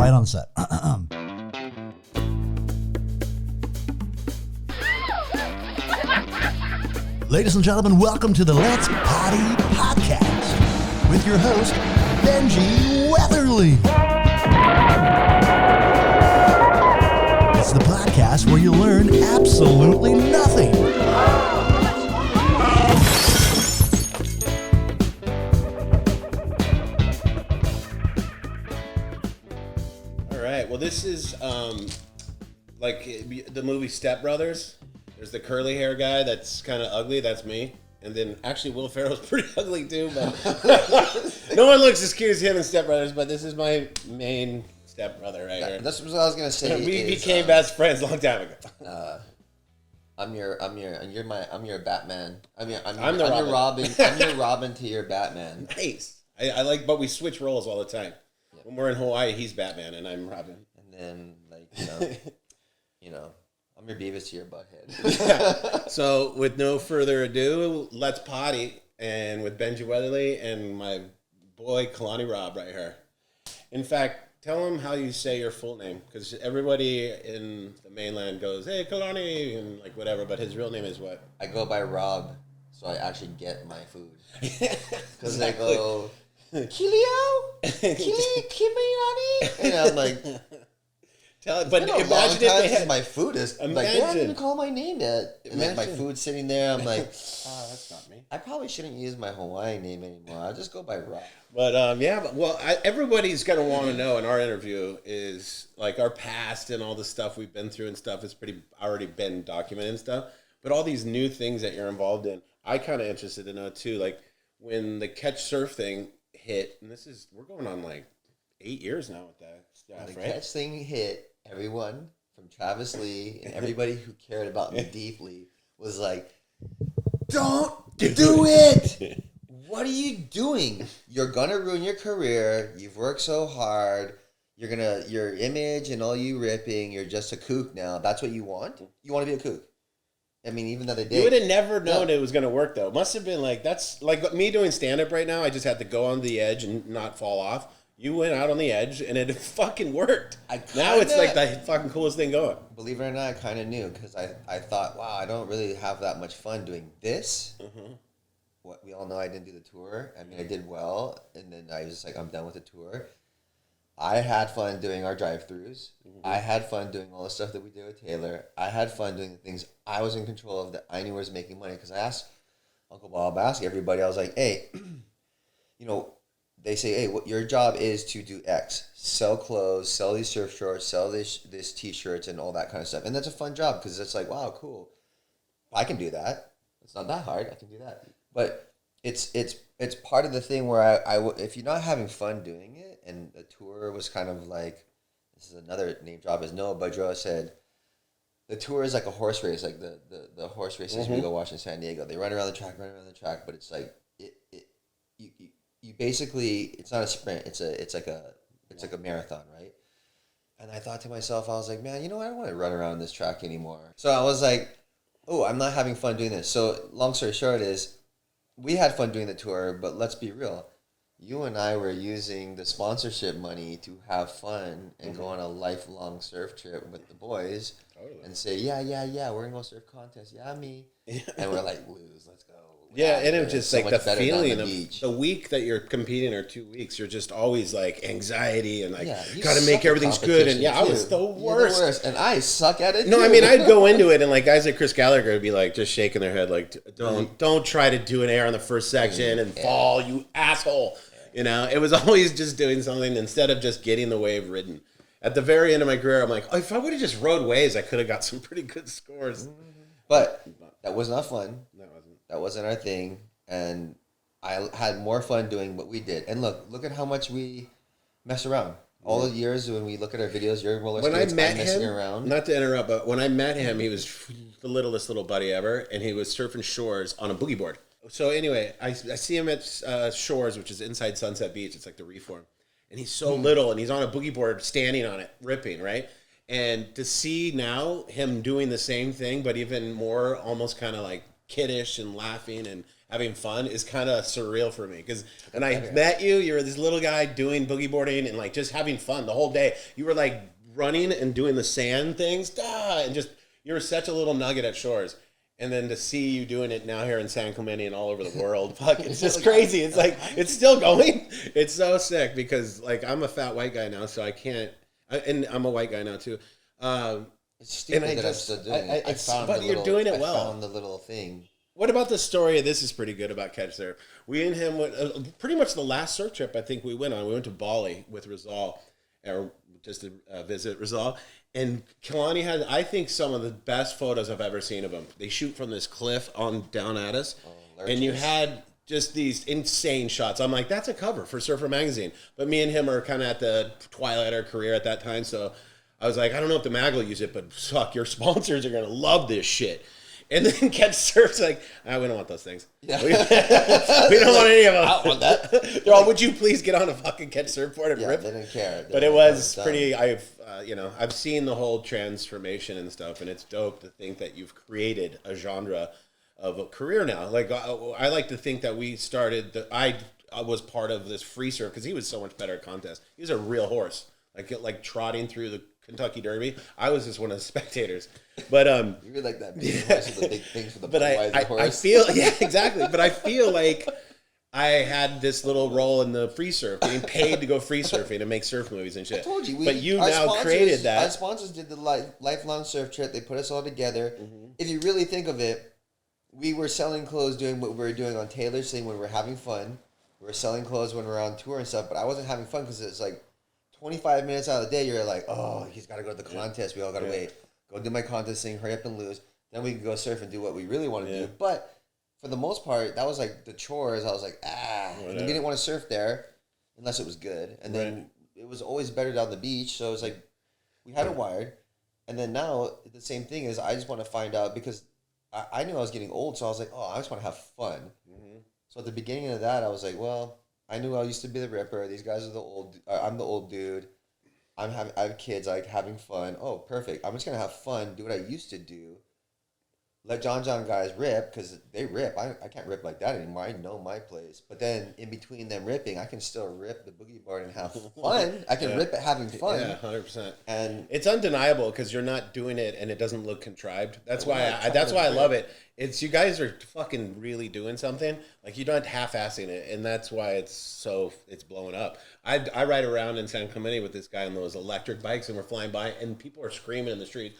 Quiet on set. Ladies and gentlemen, welcome to the Let's Poddy podcast with your host, Benji Weatherly. It's the podcast where you learn absolutely nothing. All right. Well, this is like the movie Step Brothers. There's the curly hair guy that's kind of ugly. That's me. And then actually Will Ferrell's pretty ugly too. But no one looks as cute as him in Step Brothers. But this is my main stepbrother right here. That's what I was gonna say. We became best friends a long time ago. I'm your Batman. I'm your Robin. Robin. I'm your Robin to your Batman. Nice. I like, but we switch roles all the time. Yep. When we're in Hawaii, he's Batman and I'm Robin. And then I'm your Beavis to your Butthead. So with no further ado, let's potty, and with Benji Weatherly and my boy Kalani Robb right here. In fact, tell him how you say your full name, because everybody in the mainland goes, "Hey, Kalani," and like whatever, but his real name is what? I go by Rob, so I actually get my food. Because Exactly. I go, Kilio? Kimiyani? And I'm like, But imagine if they had my food is like, they haven't even called my name yet. And then my food's sitting there. I'm like, that's not me. I probably shouldn't use my Hawaiian name anymore. I'll just go by Rob. But everybody's gonna want to know in our interview is like our past and all the stuff we've been through and stuff is pretty already been documented and stuff. But all these new things that you're involved in, I kind of interested to know too. Like when the catch surf thing hit, and we're going on like 8 years now with that stuff, When the right? catch thing hit, everyone from Travis Lee and everybody who cared about me deeply was like, "Don't do it! What are you doing? You're gonna ruin your career. You've worked so hard. Your image and all you ripping. You're just a kook now. That's what you want. You want to be a kook. I mean, even the other day, You would have never known it was going to work, though. It must have been like, that's like me doing stand-up right now. I just had to go on the edge and not fall off. You went out on the edge, and it fucking worked. Now it's like the fucking coolest thing going. Believe it or not, I kind of knew, because I thought, wow, I don't really have that much fun doing this. Mm-hmm. What we all know, I didn't do the tour. I mean, I did well, and then I was just like, I'm done with the tour. I had fun doing our drive-thrus. Mm-hmm. I had fun doing all the stuff that we did with Taylor. I had fun doing the things I was in control of that I knew was making money. Because I asked Uncle Bob, everybody, I was like, hey, they say, hey, what your job is to do X. Sell clothes, sell these surf shorts, sell this T-shirts and all that kind of stuff. And that's a fun job because it's like, wow, cool. I can do that. It's not that hard. I can do that. But it's part of the thing where I if you're not having fun doing it, and the tour was kind of like, this is another name drop, as Noah Budrow said, the tour is like a horse race, like the horse races we go watch in San Diego. They run around the track, but it's like you basically, it's not a sprint, it's like a marathon, right? And I thought to myself, I was like, man, I don't want to run around this track anymore. So I was like, oh, I'm not having fun doing this. So long story short is, we had fun doing the tour, but let's be real. You and I were using the sponsorship money to have fun and go on a lifelong surf trip with the boys. Totally. And say, yeah, we're going to go surf contest. Yeah, me. And we're like, lose, let's go. Yeah, and it was just like the feeling of beach. The week that you're competing or 2 weeks, you're just always like anxiety and like, you got to make everything's good. And I was the worst. You're the worst. And I suck at it No, too. I mean, I'd go into it and like guys like Chris Gallagher would be like just shaking their head like, don't try to do an air on the first section and fall, you asshole. It was always just doing something instead of just getting the wave ridden. At the very end of my career, I'm like, oh, if I would have just rode waves, I could have got some pretty good scores. But that was not fun. wasn't. That wasn't our thing. And I had more fun doing what we did. And look at how much we mess around. All the years when we look at our videos, your roller skates, I'm messing around. Not to interrupt, but when I met him, he was the littlest little buddy ever, and he was surfing shores on a boogie board. So anyway, I see him at Shores, which is inside Sunset Beach. It's like the Reform. And he's so little, and he's on a boogie board standing on it, ripping, right? And to see now him doing the same thing, but even more almost kind of like kiddish and laughing and having fun is kind of surreal for me. Because when I met you, you were this little guy doing boogie boarding and like just having fun the whole day. You were like running and doing the sand things, and just you were such a little nugget at Shores. And then to see you doing it now here in San Clemente and all over the world, fuck, it's just crazy. It's like, it's still going. It's so sick because, like, I'm a fat white guy now, so I can't, and I'm a white guy now, too. It's stupid that I'm still doing it. But you're doing it well. I found the little thing. What about the story? This is pretty good about Catch Surf. We and him went, pretty much the last surf trip I think we went on. We went to Bali with Rizal, or just to visit Rizal. And Kalani had, I think, some of the best photos I've ever seen of him. They shoot from this cliff on down at us. And you had just these insane shots. I'm like, that's a cover for Surfer Magazine. But me and him are kind of at the twilight of our career at that time. So I was like, I don't know if the mag will use it, but fuck, your sponsors are going to love this shit. And then Catch Surf's like, we don't want those things. Yeah. We don't want any of them. I don't want that. They're all, would you please get on a fucking Catch Surf board and rip? They didn't care. But it was pretty, I've seen the whole transformation and stuff, and it's dope to think that you've created a genre of a career now. Like, I like to think that we started, I was part of this free surf, because he was so much better at contests. He was a real horse. Like trotting through the Kentucky Derby. I was just one of the spectators. But you were like that big horse with the big things for the horse. I feel exactly. But I feel like I had this little role in the free surf, getting paid to go free surfing and make surf movies and shit. I told you. But you now created that. Our sponsors did the lifelong surf trip. They put us all together. Mm-hmm. If you really think of it, we were selling clothes, doing what we were doing on Taylor's thing when we were having fun. We were selling clothes when we were on tour and stuff. But I wasn't having fun because it's like 25 minutes out of the day, you're like, oh, he's got to go to the contest. We all got to wait. Go do my contest thing, hurry up and lose. Then we can go surf and do what we really want to do. But for the most part, that was like the chores. I was like, And we didn't want to surf there unless it was good. And then it was always better down the beach. So it was like, we had it wired. And then now the same thing is I just want to find out because I knew I was getting old. So I was like, I just want to have fun. Mm-hmm. So at the beginning of that, I was like, well, I knew I used to be the ripper. These guys are the old. I'm the old dude. I have kids. I like having fun. Oh, perfect. I'm just gonna have fun. Do what I used to do. Let John guys rip because they rip. I can't rip like that anymore. I know my place. But then in between them ripping, I can still rip the boogie board and have fun. I can rip it having fun. Yeah, 100%. And it's undeniable because you're not doing it and it doesn't look contrived. That's why I love it. It's you guys are fucking really doing something. Like you're not half-assing it, and that's why it's blowing up. I ride around in San Clemente with this guy on those electric bikes, and we're flying by, and people are screaming in the streets,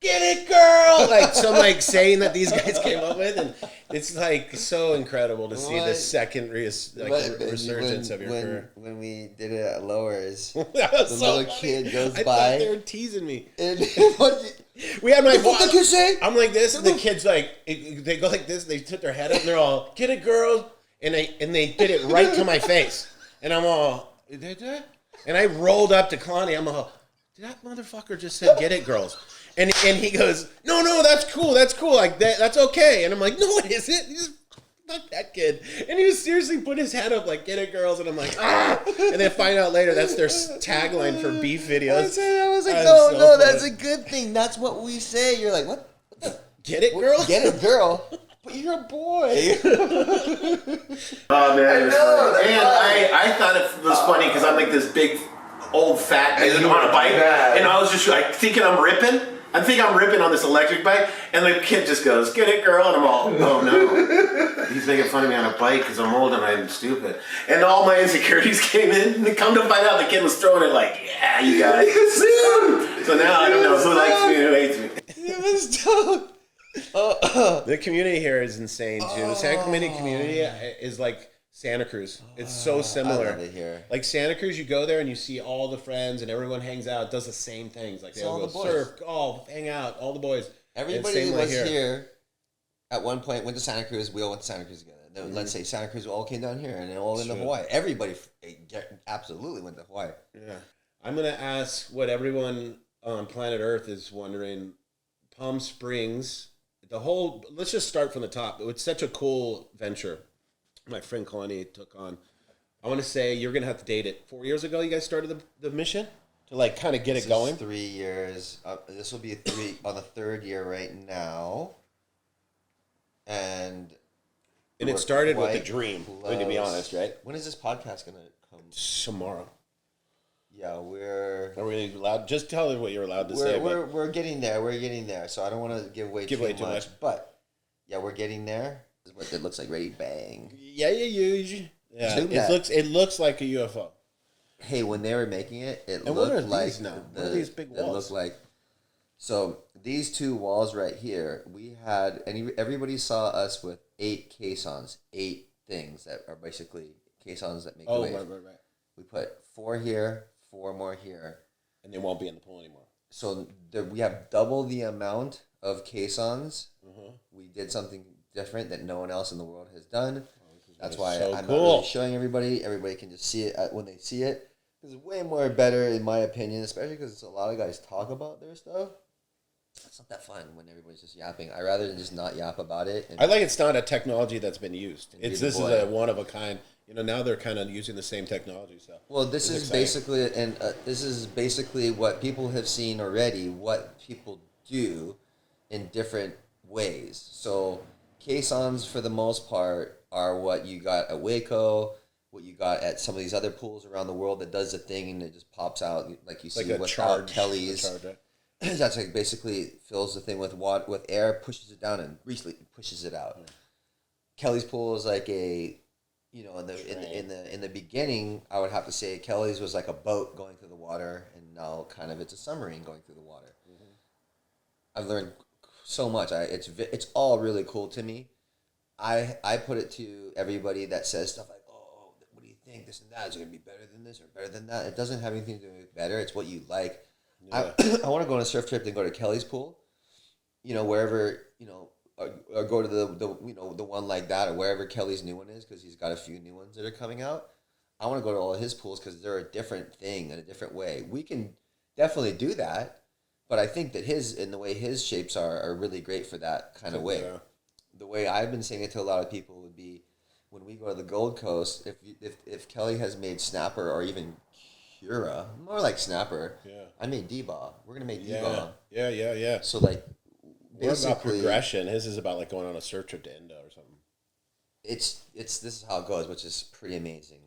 "Get it, girl!" Like some saying that these guys came up with, and it's like so incredible to see the second resurgence of your career. When we did it at Lowers, the little kid goes by. I thought they were teasing me. And we had my what did you say? I'm like this, and the kids they go like this. They put their head up, and they're all, "Get it, girl!" And they did it right to my face, and I'm all, and I rolled up to Kalani. I'm all, "Did that motherfucker just said get it, girls?" And he goes, no, that's cool, like that's okay. And I'm like, no, it isn't. He's not that kid. And he was seriously put his head up like, get it, girls. And I'm like, ah. And then find out later that's their tagline for beef videos. I was like, no, that's a good thing. That's what we say. You're like, what the? Get it, girl? Get it, girl. But you're a boy. Oh, man. I know. And I thought it was funny because I'm like this big old fat dude on a bike. And I was just like thinking I'm ripping. I think I'm ripping on this electric bike, and the kid just goes, "Get it, girl," and I'm all, "Oh no, he's making fun of me on a bike because I'm old and I'm stupid." And all my insecurities came in, and come to find out, the kid was throwing it like, "Yeah, you guys." So now I don't know who likes me and who hates me. It was dope. The community here is insane too. The San Clemente community is like Santa Cruz. It's so similar. I love it here. Like Santa Cruz, you go there and you see all the friends and everyone hangs out, does the same things. Like they all go surf, golf, hang out, all the boys. Everybody was here at one point, went to Santa Cruz. We all went to Santa Cruz together. Then let's say Santa Cruz all came down here and then all into Hawaii. Everybody absolutely went to Hawaii. Yeah. I'm going to ask what everyone on planet Earth is wondering. Palm Springs, let's just start from the top. It's such a cool venture. My friend Kalani took on. I want to say you're going to have to date it. 4 years ago, you guys started the mission to like kind of get it going. 3 years. This will be on the third year right now. and it started with a dream. To be honest, right? When is this podcast gonna come? Tomorrow. Yeah, Are we allowed? Just tell us what you're allowed to say. We're getting there. We're getting there. So I don't want to give away too much. But yeah, we're getting there. This is what it looks like. Ready, bang. Yeah. It looks like a UFO. Hey, when they were making it, looked like what are these big walls? It looked like. So these two walls right here, we had, and everybody saw us with 8 caissons, 8 things that are basically caissons that make the wave. Right. We put 4 here, 4 more here. And they won't be in the pool anymore. So we have double the amount of caissons. Mm-hmm. We did something different that no one else in the world has done. That's why I'm not really showing everybody. Everybody can just see it when they see it. It's way more better, in my opinion, especially because a lot of guys talk about their stuff. It's not that fun when everybody's just yapping. I'd rather than just not yap about it. I like it's not a technology that's been used. This is a one of a kind. Now they're kind of using the same technology. So this is basically this is basically what people have seen already. What people do in different ways. So caissons, for the most part, are what you got at Waco, what you got at some of these other pools around the world that does the thing and it just pops out like you see with Kelly's. That's like basically fills the thing with water, with air, pushes it down and pushes it out. Yeah. Kelly's pool is like a, in the beginning, I would have to say Kelly's was like a boat going through the water, and now kind of it's a submarine going through the water. Mm-hmm. I've learned so much. It's all really cool to me. I put it to everybody that says stuff like, oh, what do you think? This and that is it gonna be better than this or better than that. It doesn't have anything to do with better. It's what you like. Yeah. I want to go on a surf trip and go to Kelly's pool, wherever, or go to the one like that, or wherever Kelly's new one is, because he's got a few new ones that are coming out. I want to go to all of his pools because they're a different thing in a different way. We can definitely do that, but I think that the way his shapes are really great for that kind of way. Yeah. The way I've been saying it to a lot of people would be, when we go to the Gold Coast, if Kelly has made snapper or even Cura, more like snapper. Yeah. I made D-ball. We're gonna make D-ball. Yeah. So like, basically, we're about progression. His is about like going on a surf trip to Indo or something. This is how it goes, which is pretty amazing.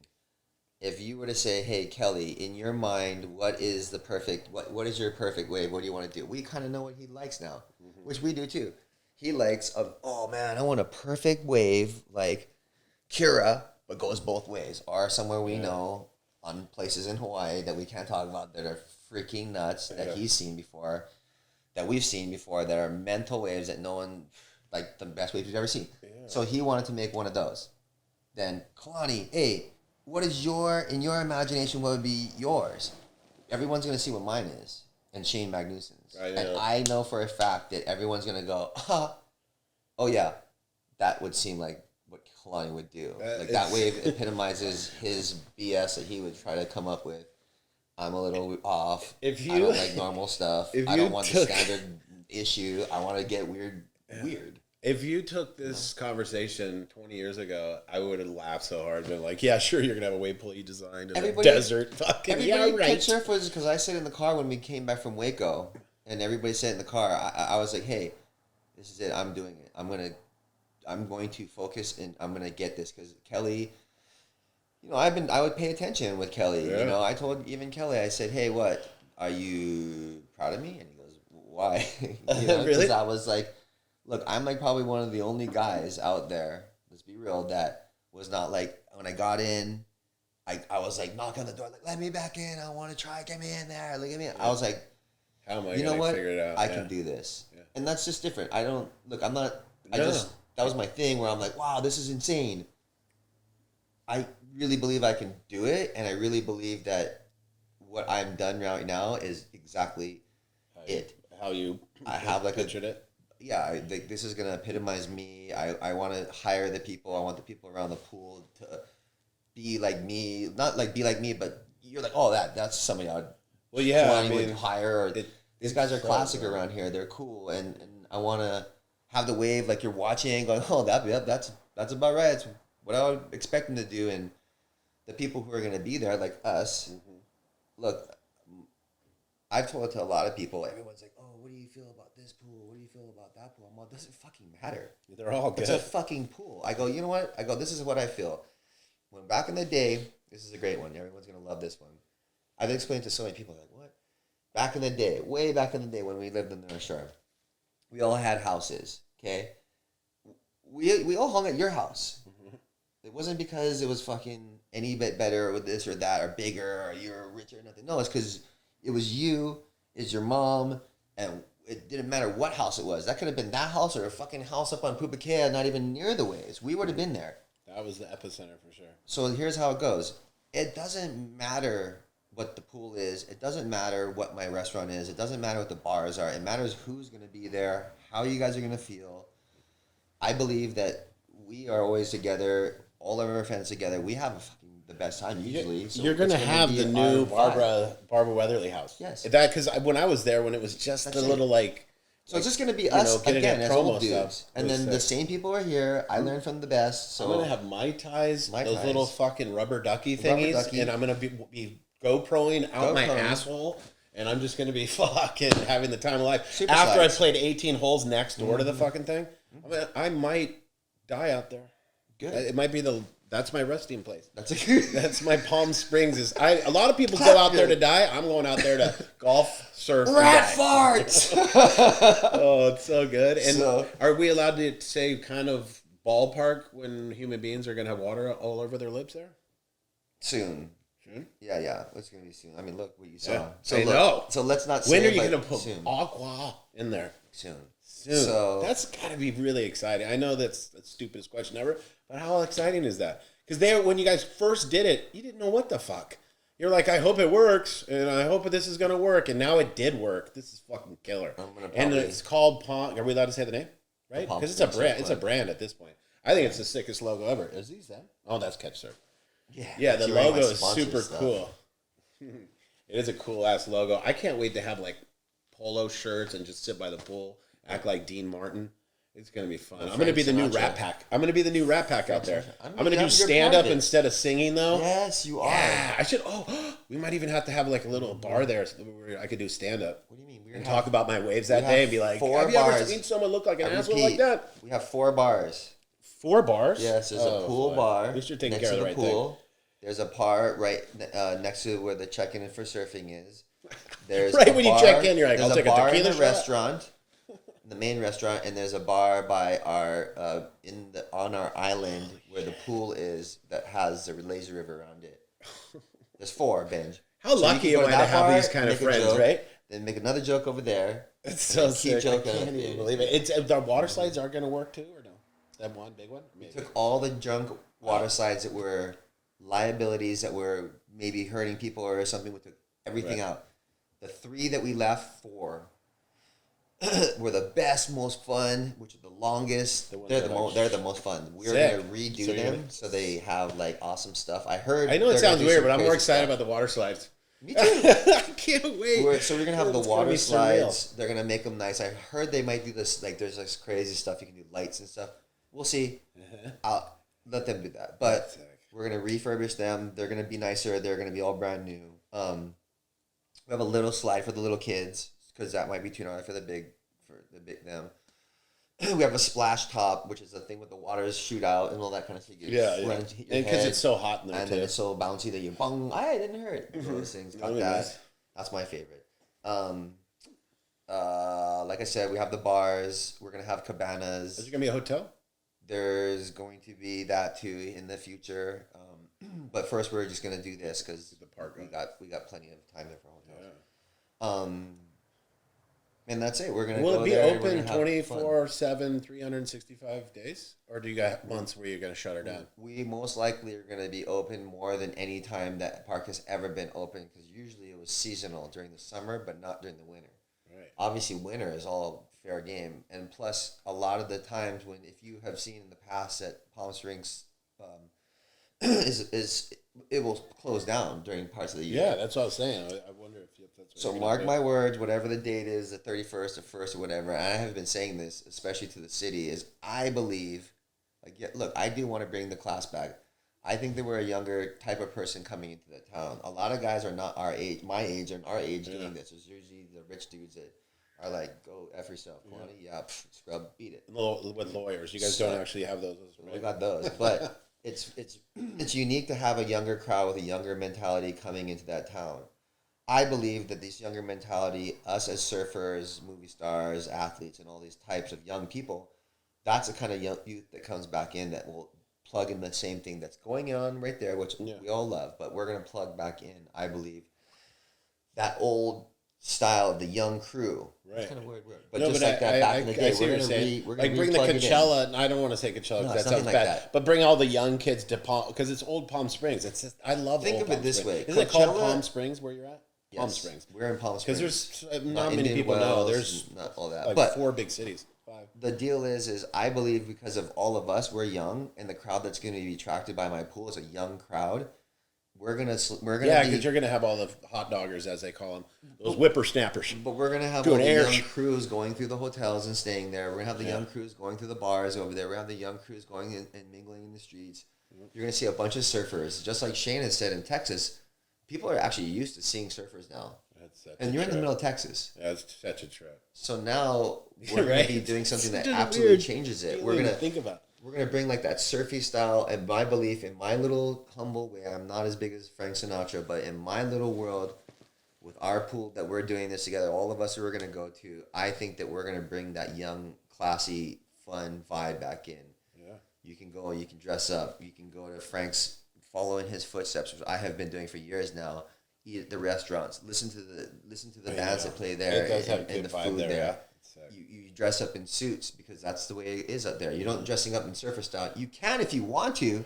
If you were to say, "Hey Kelly, in your mind, what is your perfect wave? What do you want to do?" We kind of know what he likes now, mm-hmm. which we do too. He likes oh man, I want a perfect wave like Cura, but goes both ways, or somewhere we know. On places in Hawaii that we can't talk about that are freaking nuts, that he's seen before, that we've seen before, that are mental waves that no one, like the best waves we've ever seen. Yeah. So he wanted to make one of those. Then, Kalani, hey, what is in your imagination, what would be yours? Everyone's going to see what mine is, and Shane Magnussen's. And I know for a fact that everyone's going to go, oh yeah, that would seem like what Kalani would do. That wave epitomizes his BS that he would try to come up with. I'm a little off. I don't like normal stuff. I don't want the standard issue. I want to get weird. If you took this conversation 20 years ago, I would have laughed so hard. Been like, yeah, sure, you're going to have a wave pool you designed in the desert. Fucking everybody could surf was because I sit in the car when we came back from Waco, and everybody sat in the car. I was like, hey, this is it. I'm doing it. I'm going to focus and I'm going to get this because Kelly, I would pay attention with Kelly. Yeah. I told even Kelly, I said, hey, what, are you proud of me? And he goes, why? Really? Because I was like, look, I'm like probably one of the only guys out there, let's be real, that was not like, when I got in, I was like, knock on the door, like, let me back in. I want to try, get me in there. Look at me. I was like, how am I going to figure it out? I can do this. Yeah. And that's just different. That was my thing where I'm like, wow, this is insane. I really believe I can do it, and I really believe that what I'm done right now is exactly How you I have like pictured it? Yeah, this is going to epitomize me. I want to hire the people. I want the people around the pool to be like me. Not like be like me, but you're like, oh, that's somebody I would hire. These guys are classic around here. They're cool, and I want to have the wave like you're watching, going, oh, that's about right. It's what I would expect them to do, and the people who are going to be there, like us. Mm-hmm. Look, I've told it to a lot of people. Everyone's like, "Oh, what do you feel about this pool? What do you feel about that pool?" I'm like, "Doesn't fucking matter. They're all good. It's a fucking pool." I go, "You know what?" I go, "This is what I feel." When back in the day, this is a great one. Everyone's gonna love this one. I've explained to so many people, like, what? Back in the day, way back in the day when we lived in the North Shore, we all had houses, okay? We all hung at your house. Mm-hmm. It wasn't because it was fucking any bit better with this or that or bigger or you're richer or nothing. No, it's because it was you, it's your mom, and it didn't matter what house it was. That could have been that house or a fucking house up on Pupakea, not even near the waves. We would have been there. That was the epicenter for sure. So here's how it goes. It doesn't matter what the pool is. It doesn't matter what my restaurant is. It doesn't matter what the bars are. It matters who's going to be there, how you guys are going to feel. I believe that we are always together, all of our friends together. We have the best time usually. So you're going to have the new Barbara Weatherly house. Yes. Because when I was there, when it was just the little like... So it's just going to be us again as old dudes. And then the same people are here. I learned from the best. So I'm going to have Mai Tais, those little fucking rubber ducky thingies. And I'm going to be GoProing out my asshole. And I'm just going to be fucking having the time of life. Super After size. I played 18 holes next door to the fucking thing, I might die out there. Good. It might be that's my resting place. That's That's my Palm Springs. A lot of people go out there to die. I'm going out there to golf, surf, rat and die. farts. Oh, it's so good. And So- are we allowed to say kind of ballpark when human beings are going to have water all over their lips there? Soon. Soon? Yeah. It's going to be soon. I mean, look what you saw. Yeah. So I look, know. So let's not say When are you like, going to put soon. aqua in there? Soon. So that's got to be really exciting. I know that's the stupidest question ever, but how exciting is that? Because when you guys first did it, you didn't know what the fuck. You're like, I hope it works, and I hope this is going to work, and now it did work. This is fucking killer. And it's called Palm. Are we allowed to say the name? Right? Because it's a brand. It's a brand at this point. I think it's the sickest logo ever. Is these them? Oh, that's Catch Surf. Yeah, the logo is super cool. It is a cool ass logo. I can't wait to have like polo shirts and just sit by the pool, act like Dean Martin. It's gonna be fun. I'm gonna be the new Rat Pack. I'm gonna be the new Rat Pack out there. I'm gonna do stand up instead of singing though. Yes, you are. Yeah, I should. Oh, we might even have to have like a little bar there where I could do stand up. What do you mean? And talk about my waves that day and be like, have you ever seen someone look like an asshole like that? We have 4 bars. 4 bars? Yes, there's a pool bar. At least you're taking next care of to the the right pool. thing. There's a bar right next to where the check-in for surfing is. There's right when you check in, you're like, I'll take a tequila in the shot. restaurant, the main restaurant, and there's a bar by our on our island where the pool is that has the lazy river around it. There's 4, Benj. How lucky am I to have these kind of friends, right? Then make another joke over there. It's so sick. I joke can't even believe it. The water slides are going to work too, or no? That one big one? We took all the junk water slides that were liabilities that were maybe hurting people or something. We took everything out. The 3 that we left for were the best, most fun, which are the longest. They're the most fun. We're going to redo them so they have like awesome stuff. I know it sounds weird, but I'm more excited about the water slides. Me too. I can't wait. We're going to have the water slides. They're going to make them nice. I heard they might do this. Like there's this crazy stuff. You can do lights and stuff. We'll see. I'll let them do that. But we're going to refurbish them. They're going to be nicer. They're going to be all brand new. We have a little slide for the little kids because that might be too hard for the big them. We have a splash top, which is the thing with the waters shoot out and all that kind of stuff. And because it's so hot in there, and then it's so bouncy that you bong. I didn't hurt. Those things. Got that. Nice. That's my favorite. Like I said, we have the bars. We're gonna have cabanas. Is there gonna be a hotel? There's going to be that too in the future. But first, we're just gonna do this because we got plenty of time there for hotels. Yeah. And that's it. We're gonna. Will it be open 24/7, 365 days, or do you got months where you're gonna shut her down? We most likely are gonna be open more than any time that park has ever been open because usually it was seasonal during the summer, but not during the winter. Right. Obviously, winter is all fair game, and plus a lot of the times when if you have seen in the past that Palm Springs it will close down during parts of the year. Yeah, that's what I was saying. I wonder if that's so mark my words, whatever the date is, the 31st or 1st or whatever, and I have been saying this, especially to the city, is I believe, look, I do want to bring the class back. I think that we're a younger type of person coming into the town. A lot of guys are not our age, my age, and our age doing this. It's usually the rich dudes that are like, go F yourself, Kalani. Yeah, scrub, beat it. With lawyers. You guys don't actually have those. Right? We got those. But it's unique to have a younger crowd with a younger mentality coming into that town. I believe that this younger mentality, us as surfers, movie stars, athletes, and all these types of young people, that's the kind of young youth that comes back in that will plug in the same thing that's going on right there, which we all love, but we're going to plug back in, I believe, that old style of the young crew. Right. It's kind of weird. But just like that back in the day, we're going to bring the Coachella. I don't want to say Coachella because that sounds bad. That. But bring all the young kids to Palm, because it's old Palm Springs. It's just, I love Think of it this way. Isn't it called Palm Springs where you're at? Yes, Palm Springs. We're in Palm Springs. Because there's not many people know. There's not all that. Like but 4 big cities. 5. The deal is I believe because of all of us, we're young, and the crowd that's going to be attracted by my pool is a young crowd. We're gonna because you're gonna have all the hot doggers, as they call them, those whippersnappers. But we're gonna have all the young crews going through the hotels and staying there. We're gonna have the young crews going through the bars over there. We're gonna have the young crews going in and mingling in the streets. You're gonna see a bunch of surfers, just like Shane has said in Texas. People are actually used to seeing surfers now. And you're in the middle of Texas. That's such a trip. So now we're going to be doing something that absolutely changes it. We're going to think about. We're going to bring like that surfy style, and my belief in my little humble way. I'm not as big as Frank Sinatra, but in my little world, with our pool that we're doing this together, all of us who are going to go to, I think that we're going to bring that young, classy, fun vibe back in. Yeah. You can go, you can dress up, you can go to Frank's, follow in his footsteps, which I have been doing for years now. Eat at the restaurants, listen to the bands that play there, and the food there. You dress up in suits because that's the way it is up there. You don't dressing up in surfer style. You can if you want to,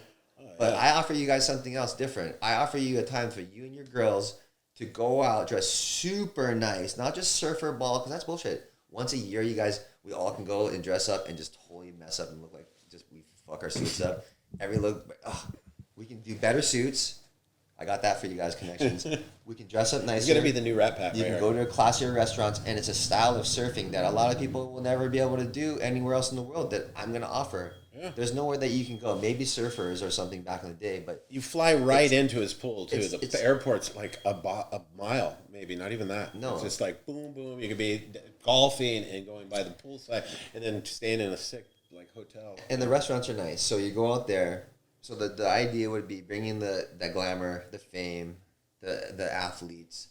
but I offer you guys something else different. I offer you a time for you and your girls to go out, dress super nice, not just surfer ball, because that's bullshit. Once a year, you guys, we all can go and dress up and just totally mess up and look like we fuck our suits up. We can do better suits. I got that for you guys, connections. We can dress up nicer. It's going to be the new Rat Pack. You can go to classier restaurants, and it's a style of surfing that a lot of people will never be able to do anywhere else in the world that I'm going to offer. Yeah. There's nowhere that you can go. Maybe surfers or something back in the day, but... You fly right into his pool, too. The airport's like a mile, maybe, not even that. No. It's just like boom, boom. You could be golfing and going by the poolside and then staying in a sick hotel. And the restaurants are nice. So you go out there... So the idea would be bringing the glamour, the fame, the athletes,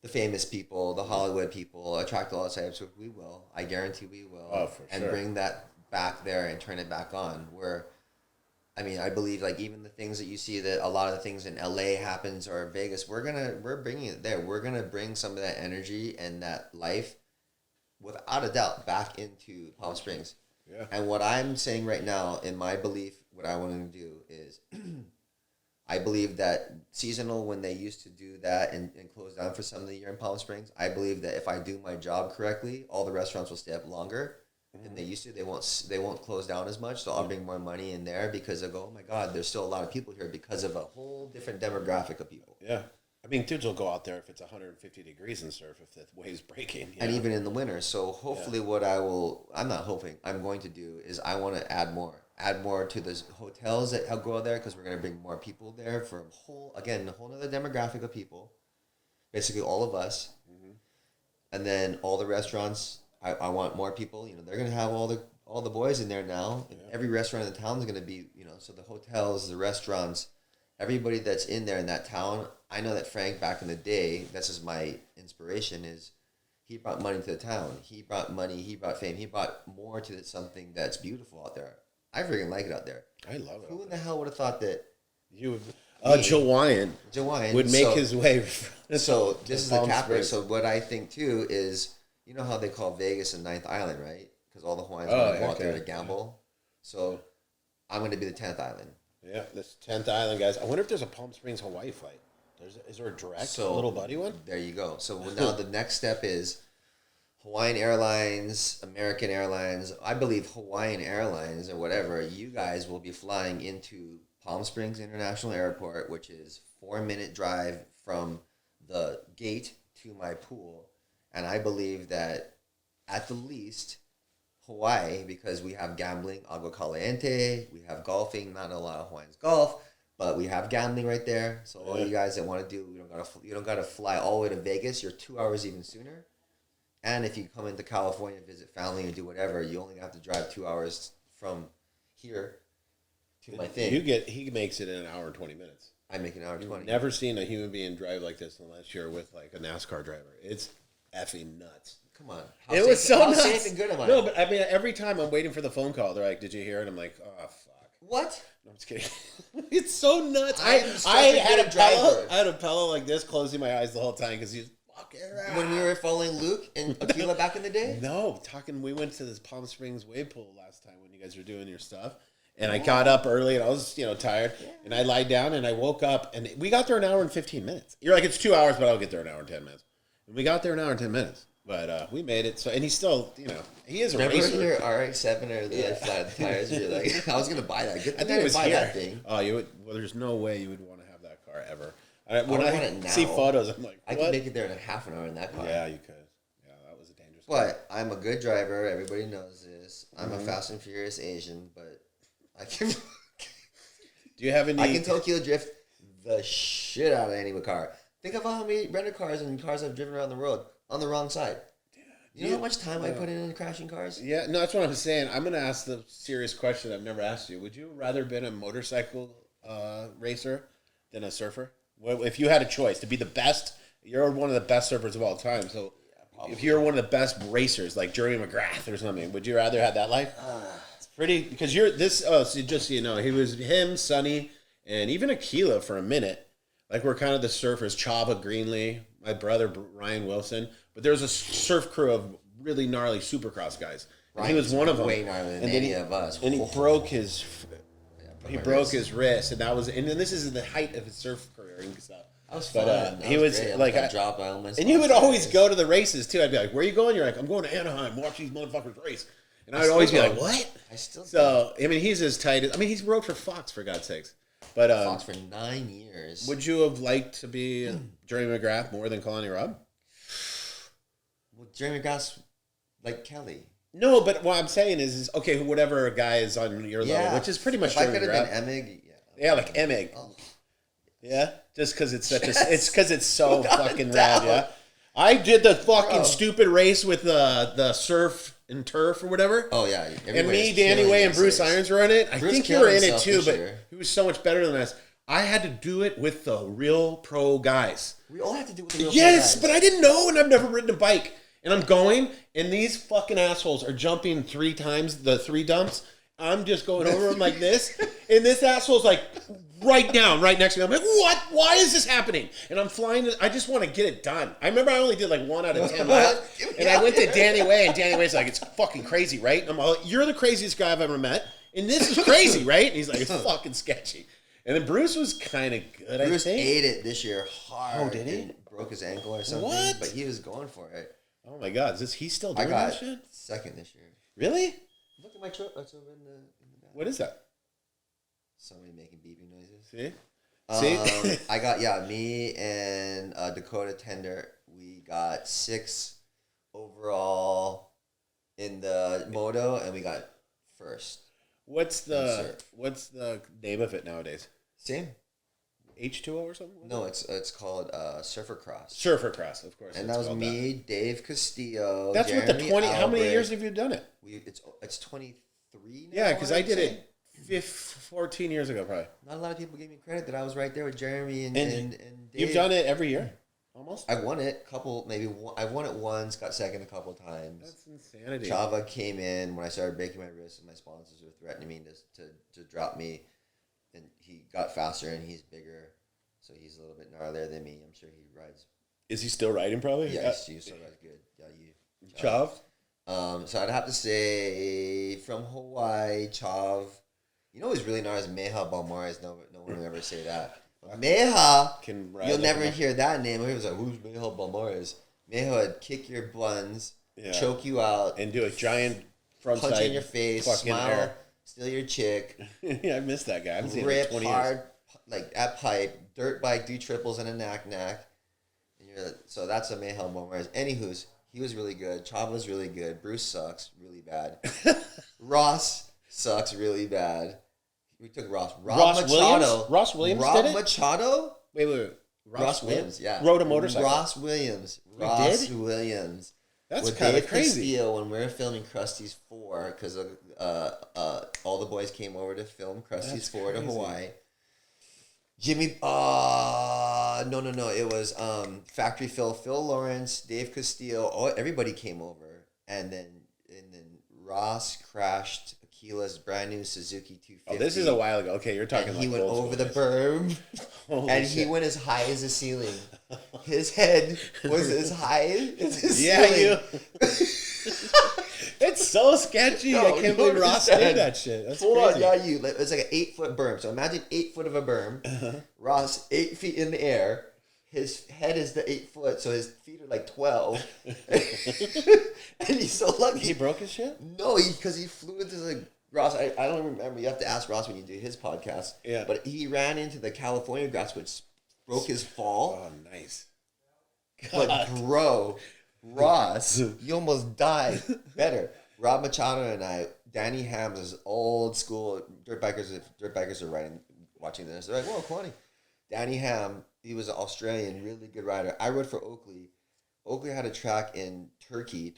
the famous people, the Hollywood people, attract all the types. We will. I guarantee we will. Oh, for and sure. Bring that back there and turn it back on. I believe even the things that you see that a lot of the things in LA happens or Vegas, we're bringing it there. We're gonna bring some of that energy and that life, without a doubt, back into Palm Springs. Yeah. And what I'm saying right now, in my belief, what I want to do is, I believe that seasonal, when they used to do that and close down for some of the year in Palm Springs, I believe that if I do my job correctly, all the restaurants will stay up longer than they used to. They won't close down as much, so I'll bring more money in there because they'll go, oh my God, there's still a lot of people here because of a whole different demographic of people. Yeah. I mean, dudes will go out there if it's 150 degrees and surf if the wave's breaking. And even in the winter. So hopefully I'm going to do is I want to add more to the hotels that go there because we're going to bring more people there for a whole other demographic of people. Basically all of us. Mm-hmm. And then all the restaurants, I want more people. They're going to have all the boys in there now. Yeah. Every restaurant in the town is going to be, so the hotels, the restaurants, everybody that's in there in that town. I know that Frank back in the day, this is my inspiration, is he brought money to the town. He brought money, he brought fame, he brought more to something that's beautiful out there. I freaking like it out there. I love it. Who in the hell would have thought that you would Jawaiian would make his way. So this is the capper. So what I think too is, you know how they call Vegas and Ninth Island, right? Because all the Hawaiians want to go out there to gamble. So I'm going to be the 10th island. Yeah, this 10th island, guys. I wonder if there's a Palm Springs, Hawaii flight. Is there a direct little buddy one? There you go. So now the next step is Hawaiian Airlines, American Airlines. I believe Hawaiian Airlines or whatever, you guys will be flying into Palm Springs International Airport, which is 4-minute drive from the gate to my pool. And I believe that at the least, Hawaii, because we have gambling, agua caliente, we have golfing, not a lot of Hawaiians golf, But we have gambling right there. So all you guys that want to do, you don't gotta fly all the way to Vegas. You're 2 hours even sooner. And if you come into California, visit family, or do whatever, you only have to drive 2 hours from here to my thing. He makes it in an hour and 20 minutes. I make an hour and 20. Never seen a human being drive like this unless you're with like a NASCAR driver. It's effing nuts. Come on. It was so nuts. How safe and good am I? No, but I mean, every time I'm waiting for the phone call, they're like, "Did you hear it?" I'm like, "Oh fuck." What? No, I'm just kidding. It's so nuts. I had a pillow like this, closing my eyes the whole time because he's fucking around. When we were following Luke and Aquila back in the day? No, we went to this Palm Springs wave pool last time when you guys were doing your stuff. And I got up early and I was, tired. Yeah. And I lied down and I woke up and we got there an hour and 15 minutes. You're like, it's 2 hours, but I'll get there an hour and 10 minutes. And we got there an hour and 10 minutes. But we made it. So, and he's still, he is a racer. Remember your RX-7 or the flat tires? You're like, I was going to buy that. Good thing I didn't buy that thing. Oh, you would? Well, there's no way you would want to have that car ever. When I see photos, I'm like, what? I could make it there in a half an hour in that car. Yeah, you could. Yeah, that was a dangerous car. But I'm a good driver. Everybody knows this. I'm a Fast and Furious Asian, but I can... Do you have any... I can Tokyo drift the shit out of any car. Think of how many rental cars and cars I've driven around the world on the wrong side. You know how much time I put in crashing cars? Yeah, no, that's what I'm saying. I'm going to ask the serious question I've never asked you. Would you rather been a motorcycle racer than a surfer? Well, if you had a choice to be the best, you're one of the best surfers of all time. So if you're one of the best racers, like Jeremy McGrath or something, would you rather have that life? It's pretty, because you're this, so just so you know, he was him, Sonny, and even Aquila for a minute. Like, we're kind of the surfers, Chava Greenlee, my brother Ryan Wilson. But there was a surf crew of really gnarly supercross guys. And he was one of them. Way gnarlier than any of us. And he broke his his wrist, and then this is the height of his surf career and stuff. That was fun. But he was great. like, and you would always go to the races too. I'd be like, "Where are you going?" You're like, "I'm going to Anaheim. Watch these motherfuckers race." And I would always be like, "What?" I mean, he's as tight as. I mean, he's rode for Fox for God's sakes. But Fox for 9 years. Would you have liked to be Jeremy McGrath more than Kalani Robb? Well, Jeremy McGrath's like Kelly. No, but what I'm saying is okay, whatever guy is on your level, which is pretty much Jeremy McGrath. I could have been Emig, yeah, like Emig. Oh. Yeah, just because it's such it's because it's so fucking rad. Yeah, I did the fucking stupid race with the surf and turf or whatever. Oh yeah, and me, Danny Way, and Bruce Irons were in it. I think you were in it too, but he was so much better than us. I had to do it with the real pro guys. We all had to do it with the real pro guys. Yes, but I didn't know, and I've never ridden a bike. And I'm going, and these fucking assholes are jumping 3 times the 3 dumps. I'm just going over them like this, and this asshole's like right next to me. I'm like, what? Why is this happening? And I'm flying. I just want to get it done. I remember I only did like 1 out of 10 laps, and I went to Danny Way, and Danny Way's like, it's fucking crazy, right? And I'm like, you're the craziest guy I've ever met, and this is crazy, right? And he's like, it's fucking sketchy. And then Bruce was kind of good, Bruce ate it this year hard. Oh, did he? Broke his ankle or something. What? But he was going for it. Oh my God, is he's still doing that shit? Second this year. Really? Look at my truck. It's over in the back. What is that? Somebody making beeping noises. See? I got, me and Dakota Tender, we got 6 overall in the moto, and we got first. What's the name of it nowadays? Same. H2O or something? No, it's called Surfer Cross. Surfer Cross, of course. And that was me, Dave Castillo. That's Jeremy what the 20. Albrecht. How many years have you done it? It's 23 now. Yeah, because I did it 14 years ago, probably. Not a lot of people gave me credit that I was right there with Jeremy and Dave. You've done it every year, almost. I won it I won it once, got second a couple times. That's insanity. Chava came in when I started breaking my wrist, and my sponsors were threatening me to drop me. And he got faster, and he's bigger, so he's a little bit gnarlier than me. I'm sure he rides. Is he still riding? Probably. Yeah, he still rides good. Yeah, Chav. So I'd have to say from Hawaii, Chav. You know who's really gnarly is Meha Balmares. No one will ever say that. Meha, you'll never hear that name. He was like, "Who's Meha Balmares?" Meha would kick your buns, choke you out, and do a giant front punch side in your face, smile. Steal your chick. Yeah, I missed that guy. I haven't seen him in 20 hard, years. like at pipe, dirt bike, do triples and a knack. And so that's a Mayhem moment. Anywho's, he was really good. Chava's really good. Bruce sucks really bad. Ross sucks really bad. We took Ross. Ross Williams? Ross Williams Rob did it? Machado? Wait. Ross Williams, yeah. Rode a motorcycle. Ross Williams. Williams. That's kind of crazy. Castillo, when we were filming Krusty's 4, because all the boys came over to film Krusty's 4 to Hawaii. Jimmy, no. It was Factory Phil Lawrence, Dave Castillo. Everybody came over, and then Ross crashed Aquila's brand new Suzuki 250. Oh, this is a while ago. Okay, you're talking. And like he went over the days. berm, and he went as high as the ceiling. His head was as high as the ceiling. It's so sketchy. I can't believe Ross did that shit. That's crazy. It's like an 8-foot berm. So imagine 8 foot of a berm. Ross 8 feet in the air. His head is the 8 foot, so his feet are like 12. And he's so lucky. He broke his shit? No, because he flew into the Ross. I don't remember. You have to ask Ross when you do his podcast. Yeah. But he ran into the California grass, which broke his fall. Oh, nice. But bro, Ross, you almost died. Better. Rob Machado and I, Danny Hams is old school dirt bikers. If dirt bikers are watching this, they're like, "Whoa, Kalani." Danny Ham, he was an Australian, really good rider. I rode for Oakley. Oakley had a track in Turkey,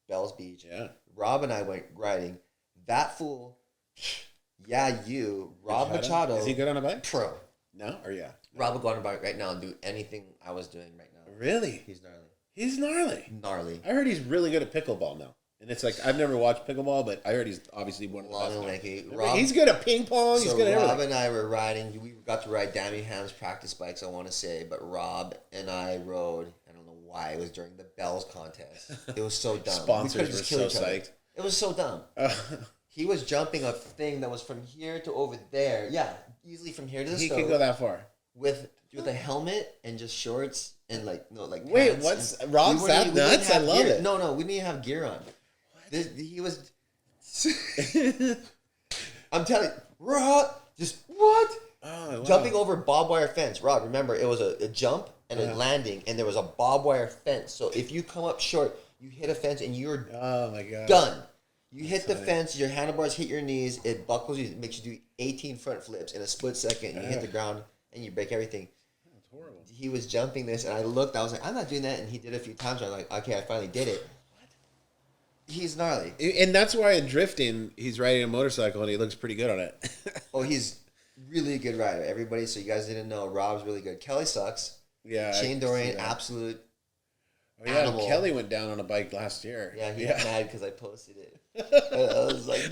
Bells Beach. Yeah. Rob and I went riding. That fool, Rob Machado. Is he good on a bike? Pro. No? Or yeah? Rob would go on a bike right now and do anything I was doing right now. Really? He's gnarly. He's gnarly. Gnarly. I heard he's really good at pickleball now. And it's like, I've never watched pickleball, but I heard he's obviously one of the Long best. and lanky. He's good at ping pong. He's good at Rob everything. and I were riding. We got to ride Danny Ham's practice bikes, I want to say. But Rob and I rode, I don't know why, it was during the Bells contest. It was so dumb. Sponsors were so psyched. It was so dumb. He was jumping a thing that was from here to over there. Yeah, easily from here to the He stove. can go that far. With a helmet and just shorts and Wait, pants. what's Rob's that nuts? I love it. No, we didn't even have gear on. He was. I'm telling you, Rob, just what? Oh, wow. Jumping over barbed wire fence. Rob, remember it was a jump and a landing, and there was a barbed wire fence. So if you come up short, you hit a fence and you're oh my god done. You hit the fence, your handlebars hit your knees, it buckles you, it makes you do 18 front flips in a split second. You hit the ground and you break everything. That's horrible. He was jumping this, and I looked. I was like, I'm not doing that, and he did it a few times. I was like, okay, I finally did it. He's gnarly. And that's why in drifting, he's riding a motorcycle and he looks pretty good on it. Oh, he's really a good rider. Everybody, so you guys didn't know, Rob's really good. Kelly sucks. Yeah. Shane Dorian, absolute animal. Kelly went down on a bike last year. Yeah, he got mad because I posted it. And I was like,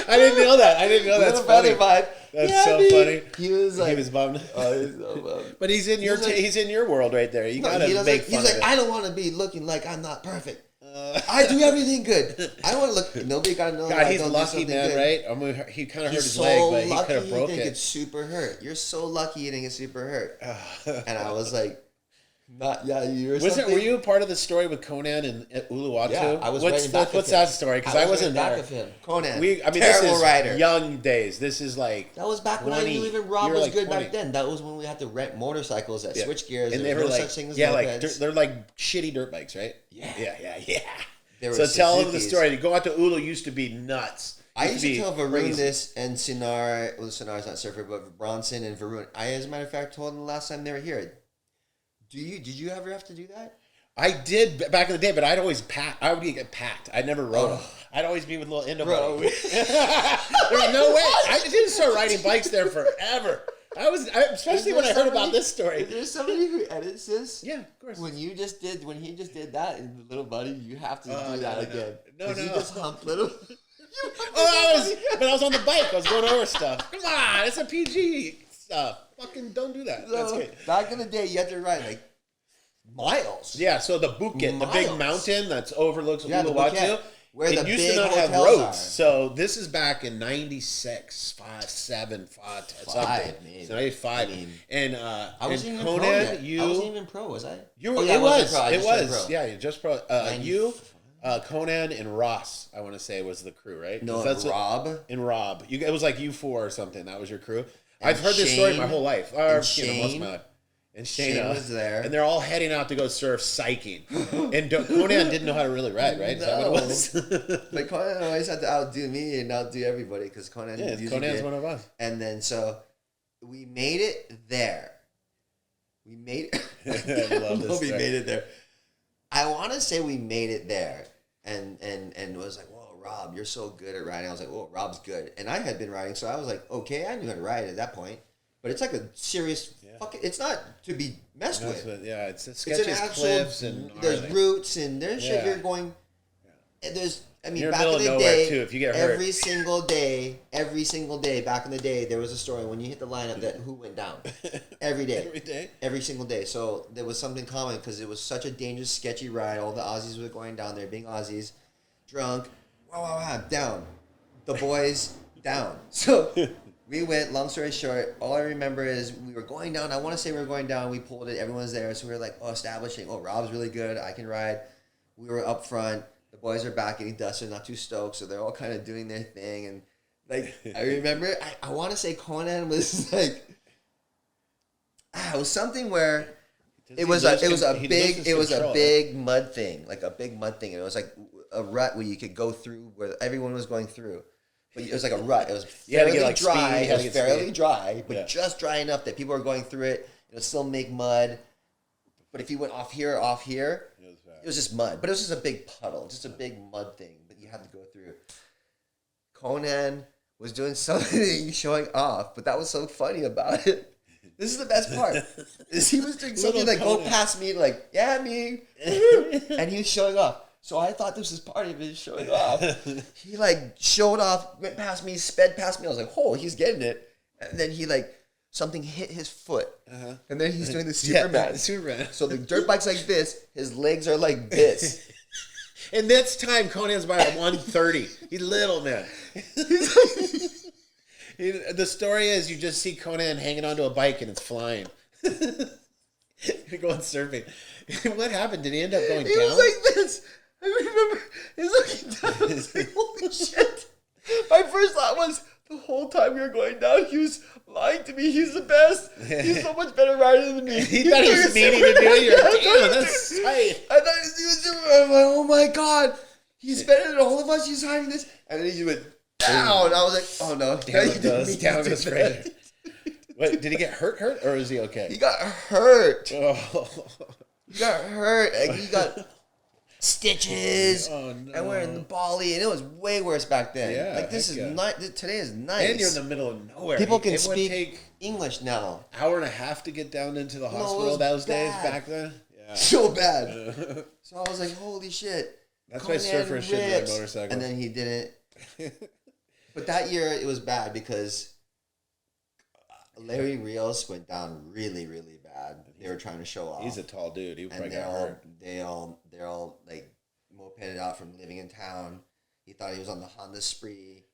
I didn't know that. That's funny. Vibe. That's so funny. He was like, he was bummed. Oh, he's so bummed. But he's in your world right there. You gotta make fun of it. I don't want to be looking like I'm not perfect. I do everything good. I don't want to look. Nobody got to know. God, he's lucky, man, right? I mean, he kind of hurt his leg, but he could have broke it. You didn't get super hurt. You're so lucky you didn't get super hurt. And I was like, not you or something. Were you a part of the story with Conan and Uluwatu? Yeah, I was writing back What's that story? Because I wasn't back there. of him. Conan, terrible this is rider. Young days. This is like that was back when I knew even Rob was good 20. back then. That was when we had to rent motorcycles at switch gears, and they were like, they're like shitty dirt bikes, right? Yeah. So tell them the story. To go out to Ulu used to be nuts. I used to tell Varun this and Sinar. Well, Sinar's not surfer, but Bronson and Varun. As a matter of fact, told them the last time they were here. Did you ever have to do that? I did back in the day, but I'd always I would get packed. I never rode them. I'd always be with little Indo buddies. There's no way. I didn't start riding bikes there forever. Especially when I heard about this story. Is there somebody who edits this? Yeah, of course. When he just did that in the Little Buddy, you have to do that again. No. You just humped little. But I was on the bike. I was going over stuff. Come on, it's a PG stuff. Fucking don't do that. That's good. Back in the day, you had to ride like miles. Yeah, so the Bukit, the big mountain that overlooks Uluwatu, where it used to not have roads. So this is back in 96, 5, 7, 5, something. Maybe. So 95. And I wasn't even Conan, pro yet. I wasn't even pro, was I? It was. Yeah, you just pro. Conan and Ross, I want to say, was the crew, right? No, Rob. And Rob. It was like you four or something. That was your crew. I've heard this story my whole life. Most of my life. and Shane was there. and they're all heading out to go surf Psyching. And Conan didn't know how to really ride, right? Is that what it was? But Conan always had to outdo me and outdo everybody because Conan's one of us. And then so we made it there. We made it. I love this. We made it there. I want to say we made it there, and was like, "Whoa, Rob, you're so good at riding." I was like, "Whoa, Rob's good," and I had been riding, so I was like, "Okay, I knew how to ride at that point." But it's like a serious fucking. It's not to be messed with. Yeah, it's a sketchy cliffs and there's roots and there's shit you're going. And there's. I mean, you're back in the day, day, too, if you get hurt. every single day, back in the day, there was a story when you hit the lineup that who went down. Every day. Every single day. So there was something common because it was such a dangerous, sketchy ride. All the Aussies were going down there, being Aussies, drunk, down. The boys, down. So we went, long story short, all I remember is we were going down. I want to say we were going down. We pulled it. Everyone's there. So we were like, establishing. Rob's really good. I can ride. We were up front. The boys are back getting dusted, not too stoked, so they're all kind of doing their thing. And like, I remember, I want to say Conan was like, it was something where it was a big mud thing, like a big mud thing. And it was like a rut where you could go through, where everyone was going through. But it was like a rut. It was fairly dry. It was fairly dry, but just dry enough that people were going through it. It would still make mud. But if you went off here, it was just mud. But it was just a big puddle, just a big mud thing that you had to go through. Conan was doing something showing off, but that was so funny about it. This is the best part. Is he was doing something like go past me, like, yeah, me. And he was showing off. So I thought this was part of his showing off. He like showed off, went past me, sped past me. I was like, oh, he's getting it. And then he like, something hit his foot. And then he's doing the Superman. Superman. So the dirt bike's like this, his legs are like this. And that's time Conan's by 130. He's little, man. The story is you just see Conan hanging onto a bike and it's flying. Going surfing. What happened? Did he end up going down? He was like this. I remember he was looking down. I was like, holy shit. My first thought was, the whole time we were going down, he was lying to me. He's the best. He's so much better rider than me. He thought he was meaning to do it. Damn, that's tight. I thought he was doing it. I'm like, oh my God. He's better than all of us. He's hiding this. And then he went down. I was like, oh no. Down goes Fraser. Wait, did he get hurt, or is he okay? He got hurt. Oh. He got hurt. Like, he got stitches. Oh, no. And we're in the Bali, and it was way worse back then. Yeah, like this is today is nice. And you're in the middle of nowhere. People can it speak would take English now. Hour and a half to get down into the hospital those days back then. Yeah. So bad. So I was like, holy shit. That's why surfers should ride motorcycles. And then he didn't. But that year it was bad because Larry Rios went down really, really bad. They were trying to show off. He's a tall dude. He probably got hurt. They're all like mopeded out from living in town. He thought he was on the Honda spree,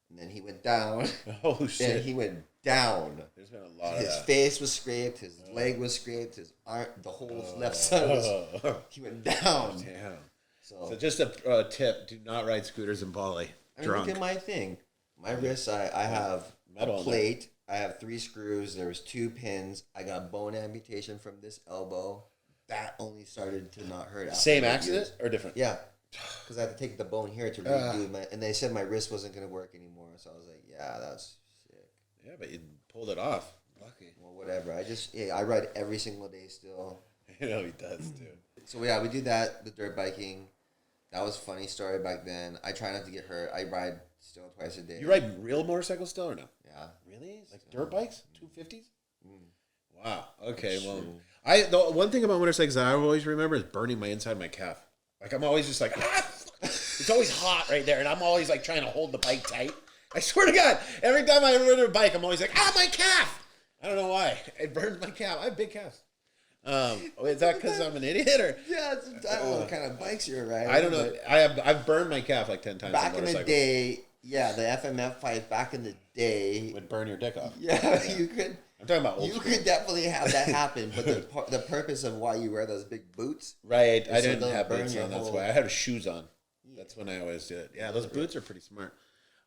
and then he went down. Oh shit! And he went down. There's been a lot. His face was scraped. His leg was scraped. His arm, the whole left side was. He went down. Damn. So just a tip: do not ride scooters in Bali. Drunk. Look at my thing. My wrist. I have metal a plate. I have 3 screws. There was 2 pins. I got bone amputation from this elbow. That only started to not hurt. After Same accident or different? Yeah, because I had to take the bone here to redo my. And they said my wrist wasn't going to work anymore. So I was like, yeah, that's sick. Yeah, but you pulled it off. Lucky. Well, whatever. I ride every single day still. You know he does too. So yeah, we do that. The dirt biking. That was a funny story back then. I try not to get hurt. I ride still twice a day. You ride real motorcycles still or no? Yeah. Really? Like dirt bikes? 250s? Wow. Okay. That's well, true. the one thing about motorcycles that I always remember is burning my inside my calf. Like I'm always just like, it's always hot right there, and I'm always like trying to hold the bike tight. I swear to God, every time I ride a bike, I'm always like, my calf. I don't know why. It burns my calf. I have big calves. Is that because I'm an idiot or? Yeah, I don't know what kind of bikes you're riding. I don't know. I've burned my calf like 10 times. Back in the day, yeah, the FMF fight back in the day would burn your dick off. Yeah, you could. I'm talking about old you school. could definitely have that happen, but the purpose of why you wear those big boots, right? I so didn't have boots on. That's whole... why I had shoes on. That's when I always did it. Yeah, those boots are pretty smart.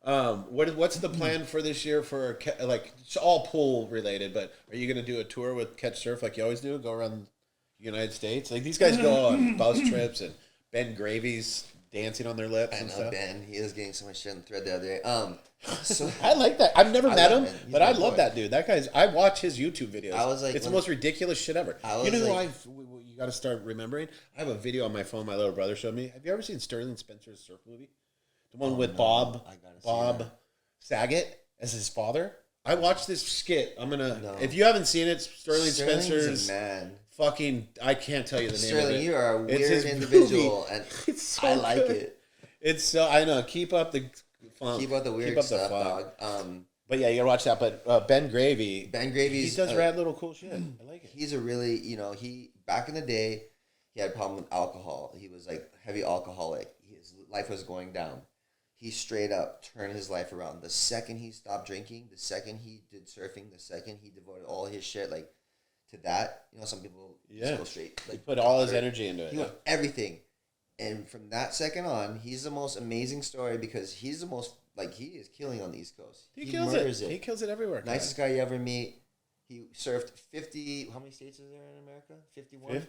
What's the plan for this year for like it's all pool related? But are you going to do a tour with Catch Surf like you always do? Go around the United States? Like these guys go on bus trips and Ben Gravy's dancing on their lips. I and know stuff. Ben. He is getting so much shit on the thread the other day. So I like that. I've never met him, but I love boy. that dude. That guy's. I watch his YouTube videos. I was like, it's the most ridiculous shit ever. You know like, who you got to start remembering? I have a video on my phone. My little brother showed me. Have you ever seen Sterling Spencer's surf movie? The one with Bob Saget as his father. I watched this skit. I'm gonna. No. If you haven't seen it, Sterling's Spencer's man. Fucking. I can't tell you the name Sterling, of it. you are a weird individual, and so I like it. It's so. I know. Keep up the fun. Keep up the weird stuff, dog. But yeah, you gotta watch that. But Ben Gravy's he does rad little cool shit. I like it. He's a really, he back in the day, he had a problem with alcohol. He was like heavy alcoholic. His life was going down. He straight up turned his life around. The second he stopped drinking, the second he did surfing, the second he devoted all his shit like to that. Some people just go straight. Like, he put all his energy into it. He went everything. And from that second on, he's the most amazing story because he's the most, he is killing on the East Coast. He kills it. He kills it everywhere. Nicest guy you ever meet. He surfed 50, how many states is there in America? 51?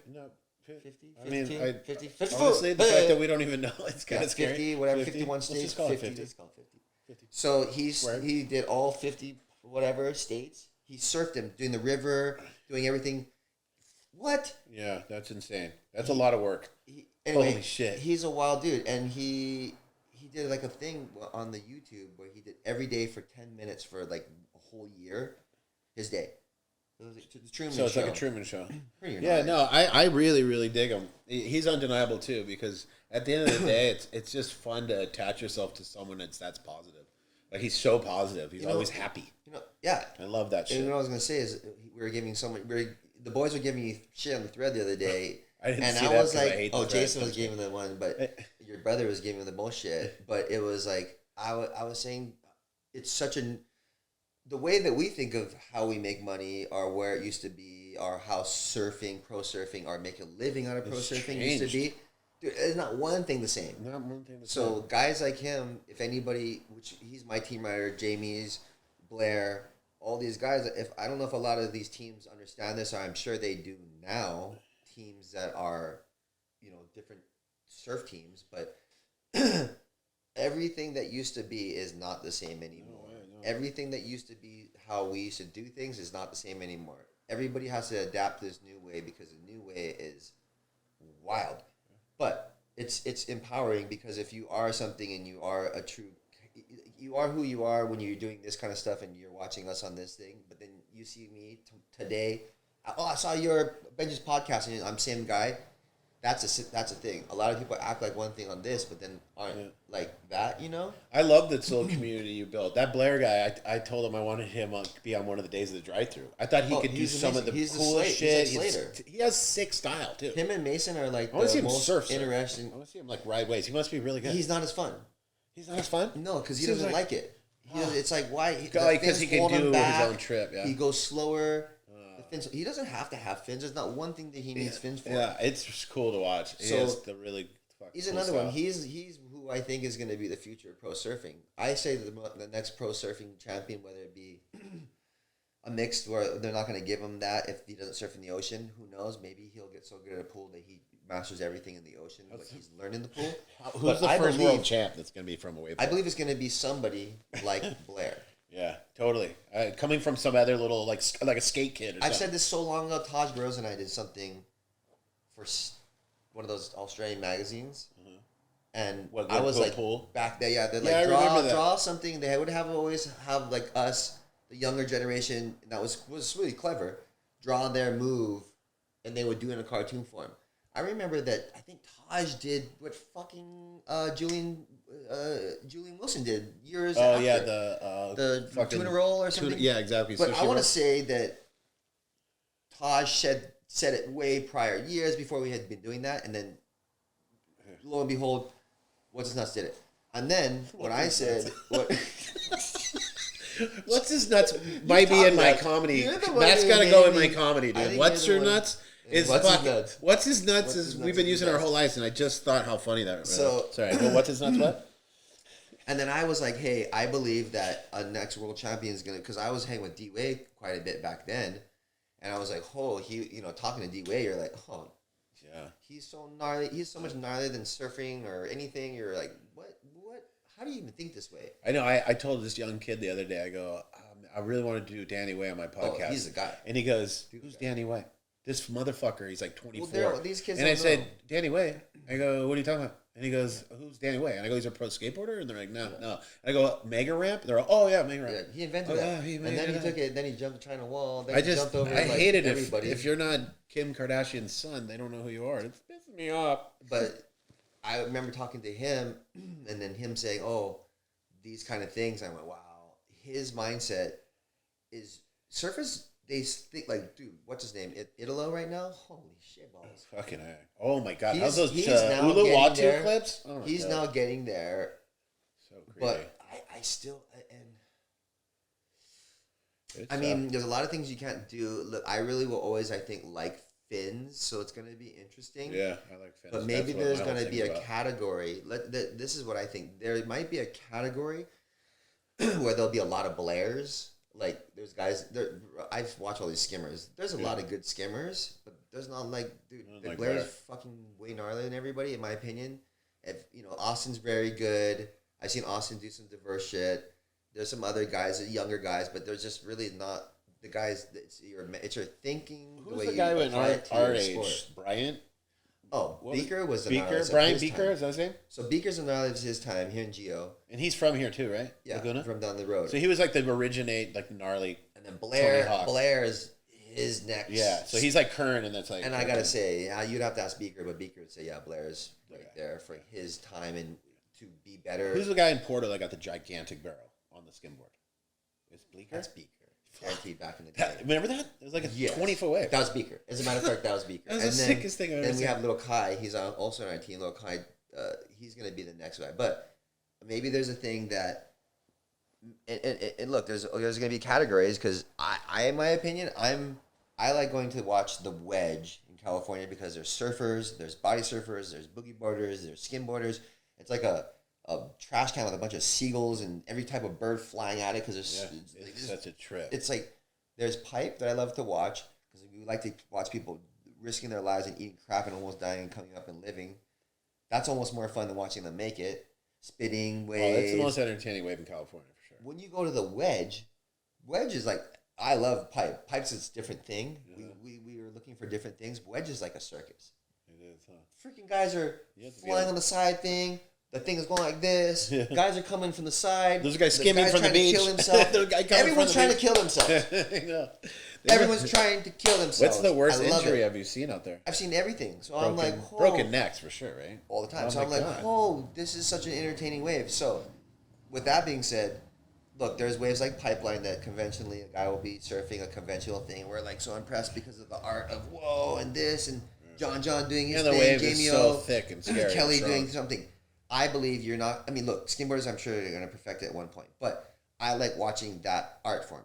50? I mean, 50? Honestly, the fact that we don't even know, it's kind of scary. 50, whatever, 51 states. Let's just call it 50. Let's call it 50. So he did all 50, whatever, states. He surfed them, doing the river, doing everything. What? Yeah, that's insane. That's a lot of work. Anyway, holy shit. He's a wild dude, and he did like a thing on the YouTube where he did every day for 10 minutes for like a whole year, his day. It was the Truman so it's Show. like a Truman Show. Yeah, no, I really, really dig him. He's undeniable too because at the end of the day, it's just fun to attach yourself to someone that's positive. Like he's so positive. He's always happy. Yeah. I love that shit. And what I was gonna say is we were giving the boys were giving you shit on the thread the other day. I was like, Jason was giving the one, but your brother was giving the most shit. But it was like, I was saying, it's such the way that we think of how we make money or where it used to be or how pro surfing, or make a living out of pro surfing used to be. Dude, it's not one thing the same. Not one thing the same. So guys like him, if anybody, which he's my team rider, Jamie's, Blair, all these guys, I don't know if a lot of these teams understand this, or I'm sure they do now, teams that are, different surf teams, but everything that used to be is not the same anymore. No. Everything that used to be how we used to do things is not the same anymore. Everybody has to adapt to this new way because the new way is wild. But it's empowering because if you are something and you are you are who you are when you're doing this kind of stuff and you're watching us on this thing, but then you see me today. Oh, I saw your Benji's podcast and I'm same guy. That's a thing. A lot of people act like one thing on this, but then aren't like that. I love this little community you built. That Blair guy, I told him I wanted him to be on one of the days of the drive-thru. I thought he could do some of the coolest shit. He has sick style too. Him and Mason are like I want to see him most surf. interesting. I want to see him like ride waves. He must be really good. He's not as fun. He's not as fun? No, because he doesn't like it. It's like why? Because he can do his own trip. Yeah, he goes slower. He doesn't have to have fins. There's not one thing that he needs fins for. Yeah, it's just cool to watch. He has the really he's another one. He's who I think is going to be the future of pro surfing. I say that the next pro surfing champion, whether it be a mixed where they're not going to give him that if he doesn't surf in the ocean. Who knows? Maybe he'll get so good at a pool that he masters everything in the ocean, but he's learned in the pool. Who's the first world champ that's going to be from a wave pool? I believe it's going to be somebody like Blair. Yeah, totally. Coming from some other little like a skate kid. I've said this so long ago. Taj Burrows and I did something for one of those Australian magazines, and I was like pool? Back there. Yeah, they're like draw something. They would always have like us, the younger generation, and that was really clever. Draw their move, and they would do it in a cartoon form. I remember that I think Taj did what fucking Julian Wilson did years after. Oh yeah, the tuna roll or something. Yeah, exactly. But I want to say that Taj said it way prior, years before we had been doing that, and then lo and behold, What's His Nuts did it. And then when I said what. What's His Nuts might be in my comedy. That's got to go in my comedy, dude. What's Your Nuts? What's His Nuts we've been using our whole lives, and I just thought how funny that was. So, sorry, but What's His Nuts what? And then I was like, hey, I believe that a next world champion is gonna, because I was hanging with D Wade quite a bit back then, and I was like, oh, talking to D Wade, you're like, oh, yeah, he's so gnarly. He's so much gnarlier than surfing or anything. You're like, what? How do you even think this way? I know. I told this young kid the other day. I go, I really want to do Danny Way on my podcast. Oh, he's the guy. And he goes, who's Danny Way? This motherfucker. He's like 24. Well, these kids. And I said, Danny Way. I go, what are you talking about? And he goes, who's Danny Way? And I go, he's a pro skateboarder? And they're like, no. And I go, Mega Ramp? They're all, oh, yeah, Mega Ramp. Yeah, he invented that. Yeah, and then he took it, then he jumped China Wall. Then I he jumped over I hate it everybody. if you're not Kim Kardashian's son, they don't know who you are. It's pissing me off. But I remember talking to him and then him saying, oh, these kind of things. I went, wow. His mindset is surfers. They think like, dude, what's his name? Italo right now? Holy shit balls! Fucking A. Oh my god! How's those Uluwatu clips? Oh he's now getting there. So crazy. But I still I mean, there's a lot of things you can't do. Look, I really will always, I think, like fins, so it's going to be interesting. Yeah, I like fins. But maybe there's going to be a category. This is what I think. There might be a category where there'll be a lot of Blairs. Like, there's guys, I've watched all these skimmers. There's a lot of good skimmers, but there's not like, dude, the like Blair's fucking way gnarlier than everybody, in my opinion. If Austin's very good. I've seen Austin do some diverse shit. There's some other guys, younger guys, but there's just really not the guys. It's your thinking. Who's the guy with our age? Bryant. Oh, Beaker was the Beaker. Brian Beaker, is that his name? So Beaker's the gnarly of his time here in Geo. And he's from here too, right? Yeah, Laguna? from down the road. So he was like the gnarly. And then Blair's his next. Yeah, so he's like current, and that's like. And I gotta say, you'd have to ask Beaker, but Beaker would say, yeah, Blair's right there for his time and to be better. Who's the guy in Porto that got the gigantic barrel on the skimboard? Is Bleeker? That's Beaker. Guaranteed back in the day. Remember that? It was like a 20-foot wave. That was Beaker. As a matter of fact, that was Beaker. That was the sickest thing I've ever seen. Then we have Little Kai. He's also on our team. Little Kai, he's going to be the next guy. But maybe there's a thing that, and look, there's going to be categories because I, in my opinion, I like going to watch the wedge in California because there's surfers, there's body surfers, there's boogie boarders, there's skimboarders. It's like a trash can with a bunch of seagulls and every type of bird flying at it because it's such a trip. It's like there's pipe that I love to watch because we like to watch people risking their lives and eating crap and almost dying and coming up and living. That's almost more fun than watching them make it. Spitting waves. It's the most entertaining wave in California for sure. When you go to the wedge is like, I love pipe. Pipe's a different thing. Yeah. We were looking for different things. Wedge is like a circus. It is, huh? Freaking guys are flying on the side thing. The thing is going like this. Yeah. Guys are coming from the side. There's a guy skimming from the beach. Everyone's trying to kill themselves. Everyone's trying to kill themselves. What's the worst injury have you seen out there? I've seen everything. So I'm like, broken necks for sure, right? All the time. So I'm like, this is such an entertaining wave. So with that being said, look, there's waves like Pipeline that conventionally a guy will be surfing a conventional thing. We're like so impressed because of the art of whoa and this and John doing his thing. And the wave Jamie is so thick and scary. Kelly doing something. I believe you're not. I mean, look, skimboarders. I'm sure they're going to perfect it at one point, but I like watching that art form.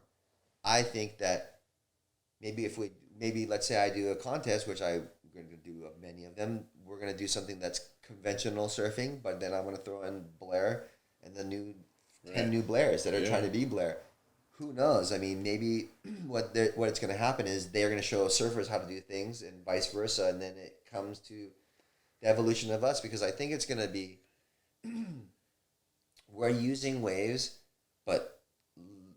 I think that maybe let's say I do a contest, which I'm going to do many of them. We're going to do something that's conventional surfing, but then I'm going to throw in Blair and the new 10 new Blairs that are trying to be Blair. Who knows? I mean, maybe what it's going to happen is they're going to show surfers how to do things, and vice versa, and then it comes to the evolution of us because I think it's going to be. We're using waves, but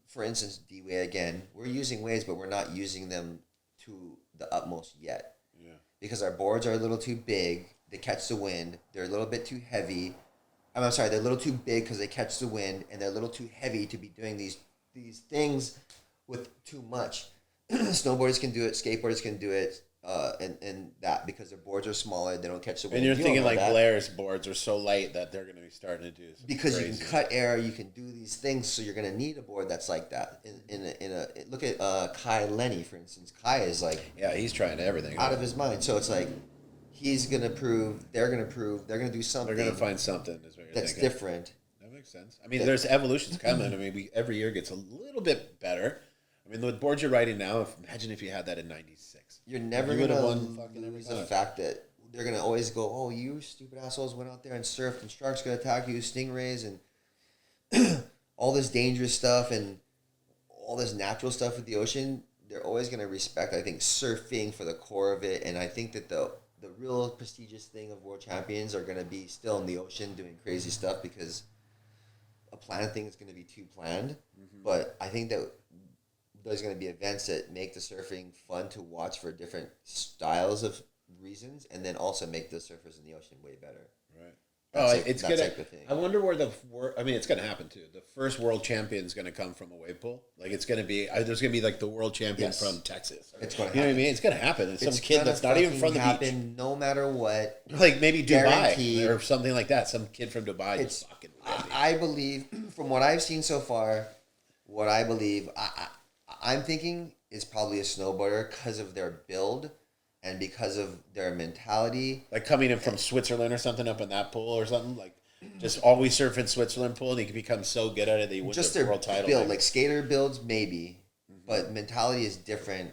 for instance, D-Way again, we're using waves, but we're not using them to the utmost yet. Yeah. Because our boards are a little too big. They catch the wind. They're a little bit too heavy. I'm sorry, they're a little too big because they catch the wind, and they're a little too heavy to be doing these things with too much. Snowboarders can do it. Skateboarders can do it. And that because their boards are smaller, they don't catch the wind. And you're thinking like Blair's boards are so light that they're going to be starting to do because crazy. You can cut air, you can do these things, so you're going to need a board that's like that. Look at Kai Lenny for instance. Kai is like he's trying everything out of his mind. So it's like he's going to prove, they're going to do something. They're going to find something is what you're that's thinking. Different. That makes sense. I mean, there's evolutions coming. I mean, every year gets a little bit better. I mean, the board you're riding now, imagine if you had that in 96. You're never going to lose the fact that they're going to always go, oh, you stupid assholes went out there and surfed and sharks going to attack you, stingrays. And all this dangerous stuff and all this natural stuff with the ocean, they're always going to respect, I think, surfing for the core of it. And I think that the real prestigious thing of world champions are going to be still in the ocean doing crazy stuff, because a planned thing is going to be too planned. But I think that there's going to be events that make the surfing fun to watch for different styles of reasons, and then also make the surfers in the ocean way better. Right. That's Gonna. like the thing. I wonder where it's gonna happen too. The first world champion is gonna come from a wave pool. Like it's gonna be. There's gonna be like the world champion from Texas. It's gonna. You know what I mean? It's gonna happen. It's some kid that's not even from the beach. No matter what. Like maybe Guaranteed. Dubai or something like that. Some kid from Dubai just fucking. I believe, from what I've seen so far, I'm thinking is probably a snowboarder because of their build. And because of their mentality, like coming in from Switzerland or something up in that pool or something, like just always surf in Switzerland pool, and he can become so good at it that he wins just the their world title. build, like skater builds, maybe, but mentality is different.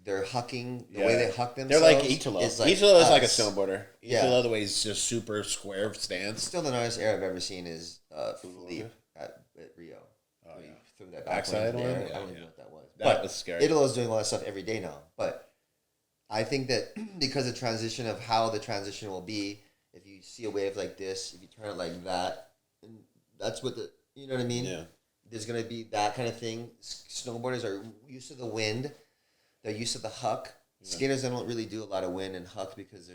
They're hucking the way they huck themselves. They're like Italo. Italo is like a snowboarder. Italo, the way he's just super square stance. Still, the nicest air I've ever seen is Philippe at Rio. Oh yeah, threw that backside one. I don't even know what that was. That was scary. Italo's doing all that stuff every day now, but. I think that because of transition of how the transition will be, if you see a wave like this, if you turn it like that, and that's what you know what I mean? Yeah. There's going to be that kind of thing. Snowboarders are used to the wind. They're used to the huck. Yeah. Skaters don't really do a lot of wind and huck because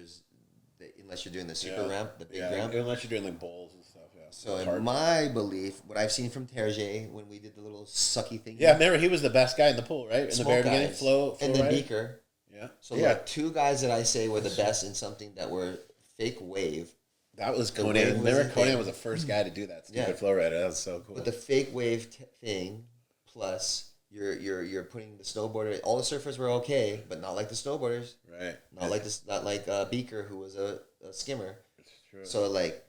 unless you're doing the super ramp, the big ramp. Unless you're doing like bowls and stuff, yeah. So in my belief, what I've seen from Terje when we did the little sucky thing. Yeah, remember he was the best guy in the pool, right? In the very beginning, flow and then Beaker. Yeah. So look, two guys that I say were the best in something that were fake wave. That was Conan. Remember Conan was the first guy to do that stupid flow rider. That was so cool. But the fake wave thing, plus you're putting the snowboarder. All the surfers were okay, but not like the snowboarders. Right. Not like Beaker, who was a skimmer. It's true. So like,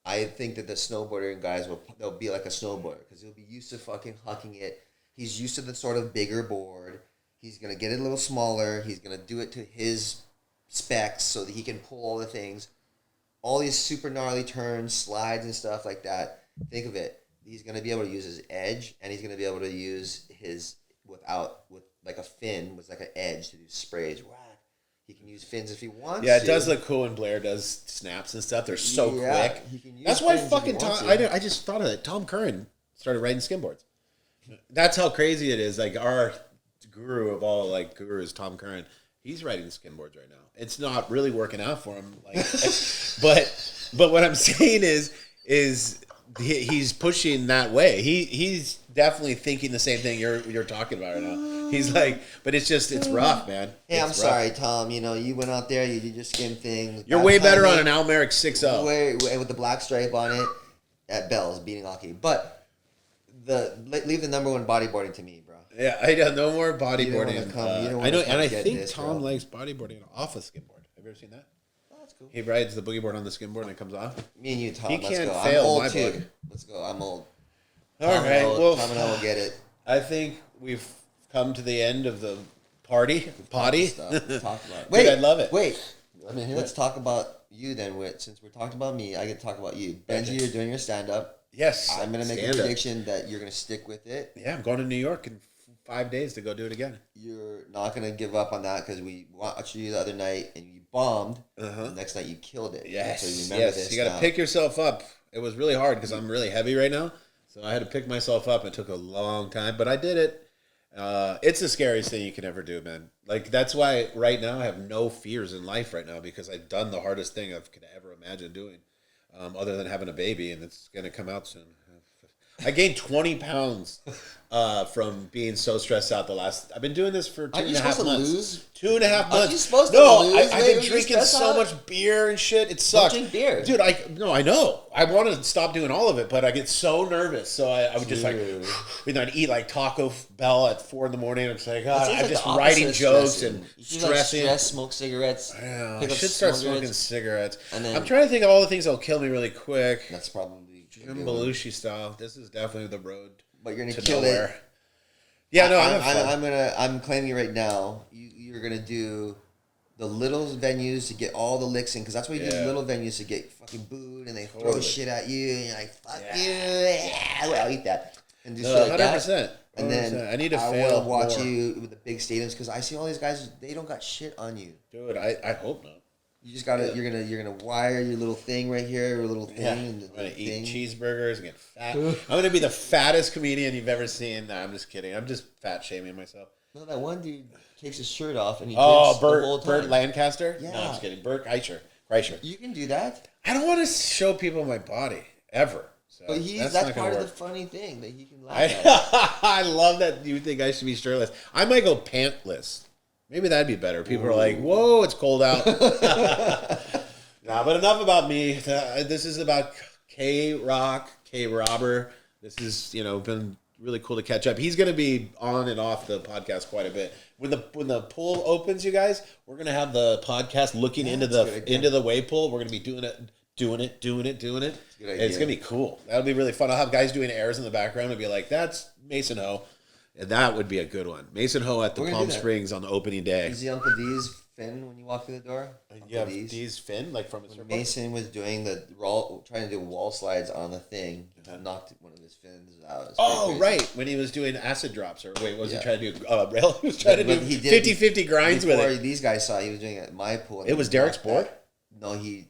I think that the snowboarding guys they'll be like a snowboarder because he'll be used to fucking hucking it. He's used to the sort of bigger board. He's going to get it a little smaller. He's going to do it to his specs so that he can pull all the things. All these super gnarly turns, slides, and stuff like that. Think of it. He's going to be able to use his edge, and he's going to be able to use his with like a fin, with like an edge to do sprays. He can use fins if he wants. Yeah, it does look cool when Blair does snaps and stuff. They're so quick. He can use That's why fucking Tom. I just thought of that. Tom Curran started riding skimboards. That's how crazy it is. Like our guru of all like gurus, Tom Curran, he's riding skimboards right now. It's not really working out for him, like, but what I'm saying is he's pushing that way. He's definitely thinking the same thing you're talking about right now. He's like, but it's rough, man. Hey, I'm sorry, Tom. You know, you went out there, you did your skim thing. You're way better on an Almeric 6.0 with the black stripe on it at Bell's beating hockey, but leave the number one bodyboarding to me, bro. Yeah, I don't know more bodyboarding. I know, and I think Tom likes bodyboarding off a skimboard. Have you ever seen that? Oh, that's cool. He rides the boogie board on the skimboard and it comes off. Me and you, Tom. He let's can't go. fail I'm old my too. book. Let's go. I'm old. All right. Well, Tom and I will get it. I think we've come to the end of the poddy. Talk about it. Wait, I love it. Wait. Let's talk about you then. Since we're talking about me, I get to talk about you. Benji, you're doing your stand-up. Yes. I'm going to make a prediction that you're going to stick with it. Yeah, I'm going to New York in 5 days to go do it again. You're not going to give up on that because we watched you the other night and you bombed. The next night you killed it. Yes. So you remember this. You got to pick yourself up. It was really hard because I'm really heavy right now. So I had to pick myself up. It took a long time, but I did it. It's the scariest thing you can ever do, man. Like, that's why right now I have no fears in life right now because I've done the hardest thing I could ever imagine doing, other than having a baby, and it's going to come out soon. I gained 20 pounds from being so stressed out I've been doing this for 2.5 months. 2.5 months. Are you supposed to lose? I've been drinking so much beer and shit. It sucks. Don't drink beer. Dude, I know. I want to stop doing all of it, but I get so nervous. So I would just I'd eat like Taco Bell at 4 a.m. I'm just like, God, I'm just writing jokes and stressing. Stress, smoke cigarettes. I should start smoking cigarettes. I'm trying to think of all the things that'll kill me really quick. That's probably Jim Belushi style. This is definitely the road. But you're gonna kill it. Yeah, no, I'm claiming it right now. You're gonna do the little venues to get all the licks in, because that's what you do. Little venues to get fucking booed, and they throw shit at you, and you're like, "Fuck you, yeah, well, I'll eat that." And do shit like 100%. that. And then I need to fail. Watch more. you with the big stadiums, because I see all these guys. They don't got shit on you, dude. I hope not. You just gotta. You're gonna wire your little thing right here, your little thing. Yeah. And I'm gonna eat cheeseburgers and get fat. I'm gonna be the fattest comedian you've ever seen. Nah, I'm just kidding. I'm just fat shaming myself. No, that one dude takes his shirt off and he drinks the whole time. Bert Lancaster? Yeah. No, I'm just kidding. Bert Kreischer. You can do that. I don't want to show people my body ever. So But that's part of the funny thing that he can laugh at. I love that you think I should be shirtless. I might go pantless. Maybe that'd be better. People are like, "Whoa, it's cold out." Nah, but enough about me. This is about K-Rock, K-Robber. This is, been really cool to catch up. He's going to be on and off the podcast quite a bit. When the pool opens, you guys, we're going to have the podcast looking into the wave pool. We're going to be doing it. It's going to be cool. That'll be really fun. I'll have guys doing airs in the background and be like, "That's Mason Ho." And that would be a good one. Mason Ho at the Palm Springs on the opening day. You see Uncle D's fin when you walk through the door? You have D's fin, like from his surfboard? Mason was doing trying to do wall slides on the thing, knocked one of his fins out. Oh, right. When he was doing acid drops. Or wait, was he trying to do rail? He was trying to do 50-50 grinds with it. These guys saw he was doing it at my pool. It was Derek's board? No, it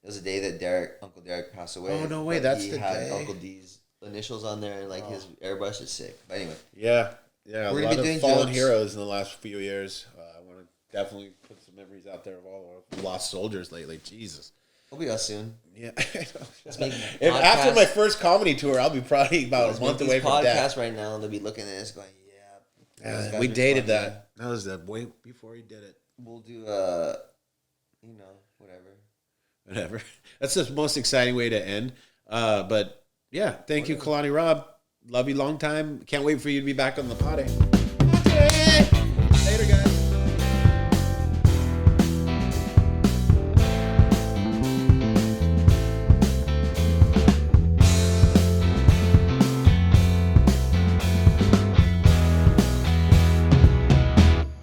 was the day that Uncle Derek passed away. Oh, no way. That's he the had day. Uncle D's initials on there, and his airbrush is sick. But anyway. Yeah. A We're lot of fallen jokes. heroes in the last few years. I want to definitely put some memories out there of all our lost soldiers lately. Jesus. We'll be us soon. Yeah. After my first comedy tour, I'll be probably about a month away from death. Right now, and they'll be looking at us going, yeah. We dated that. That was way before he did it. We'll do, whatever. Whatever. That's the most exciting way to end. But yeah, thank you, Kalani Robb. Love you long time. Can't wait for you to be back on the Poddy.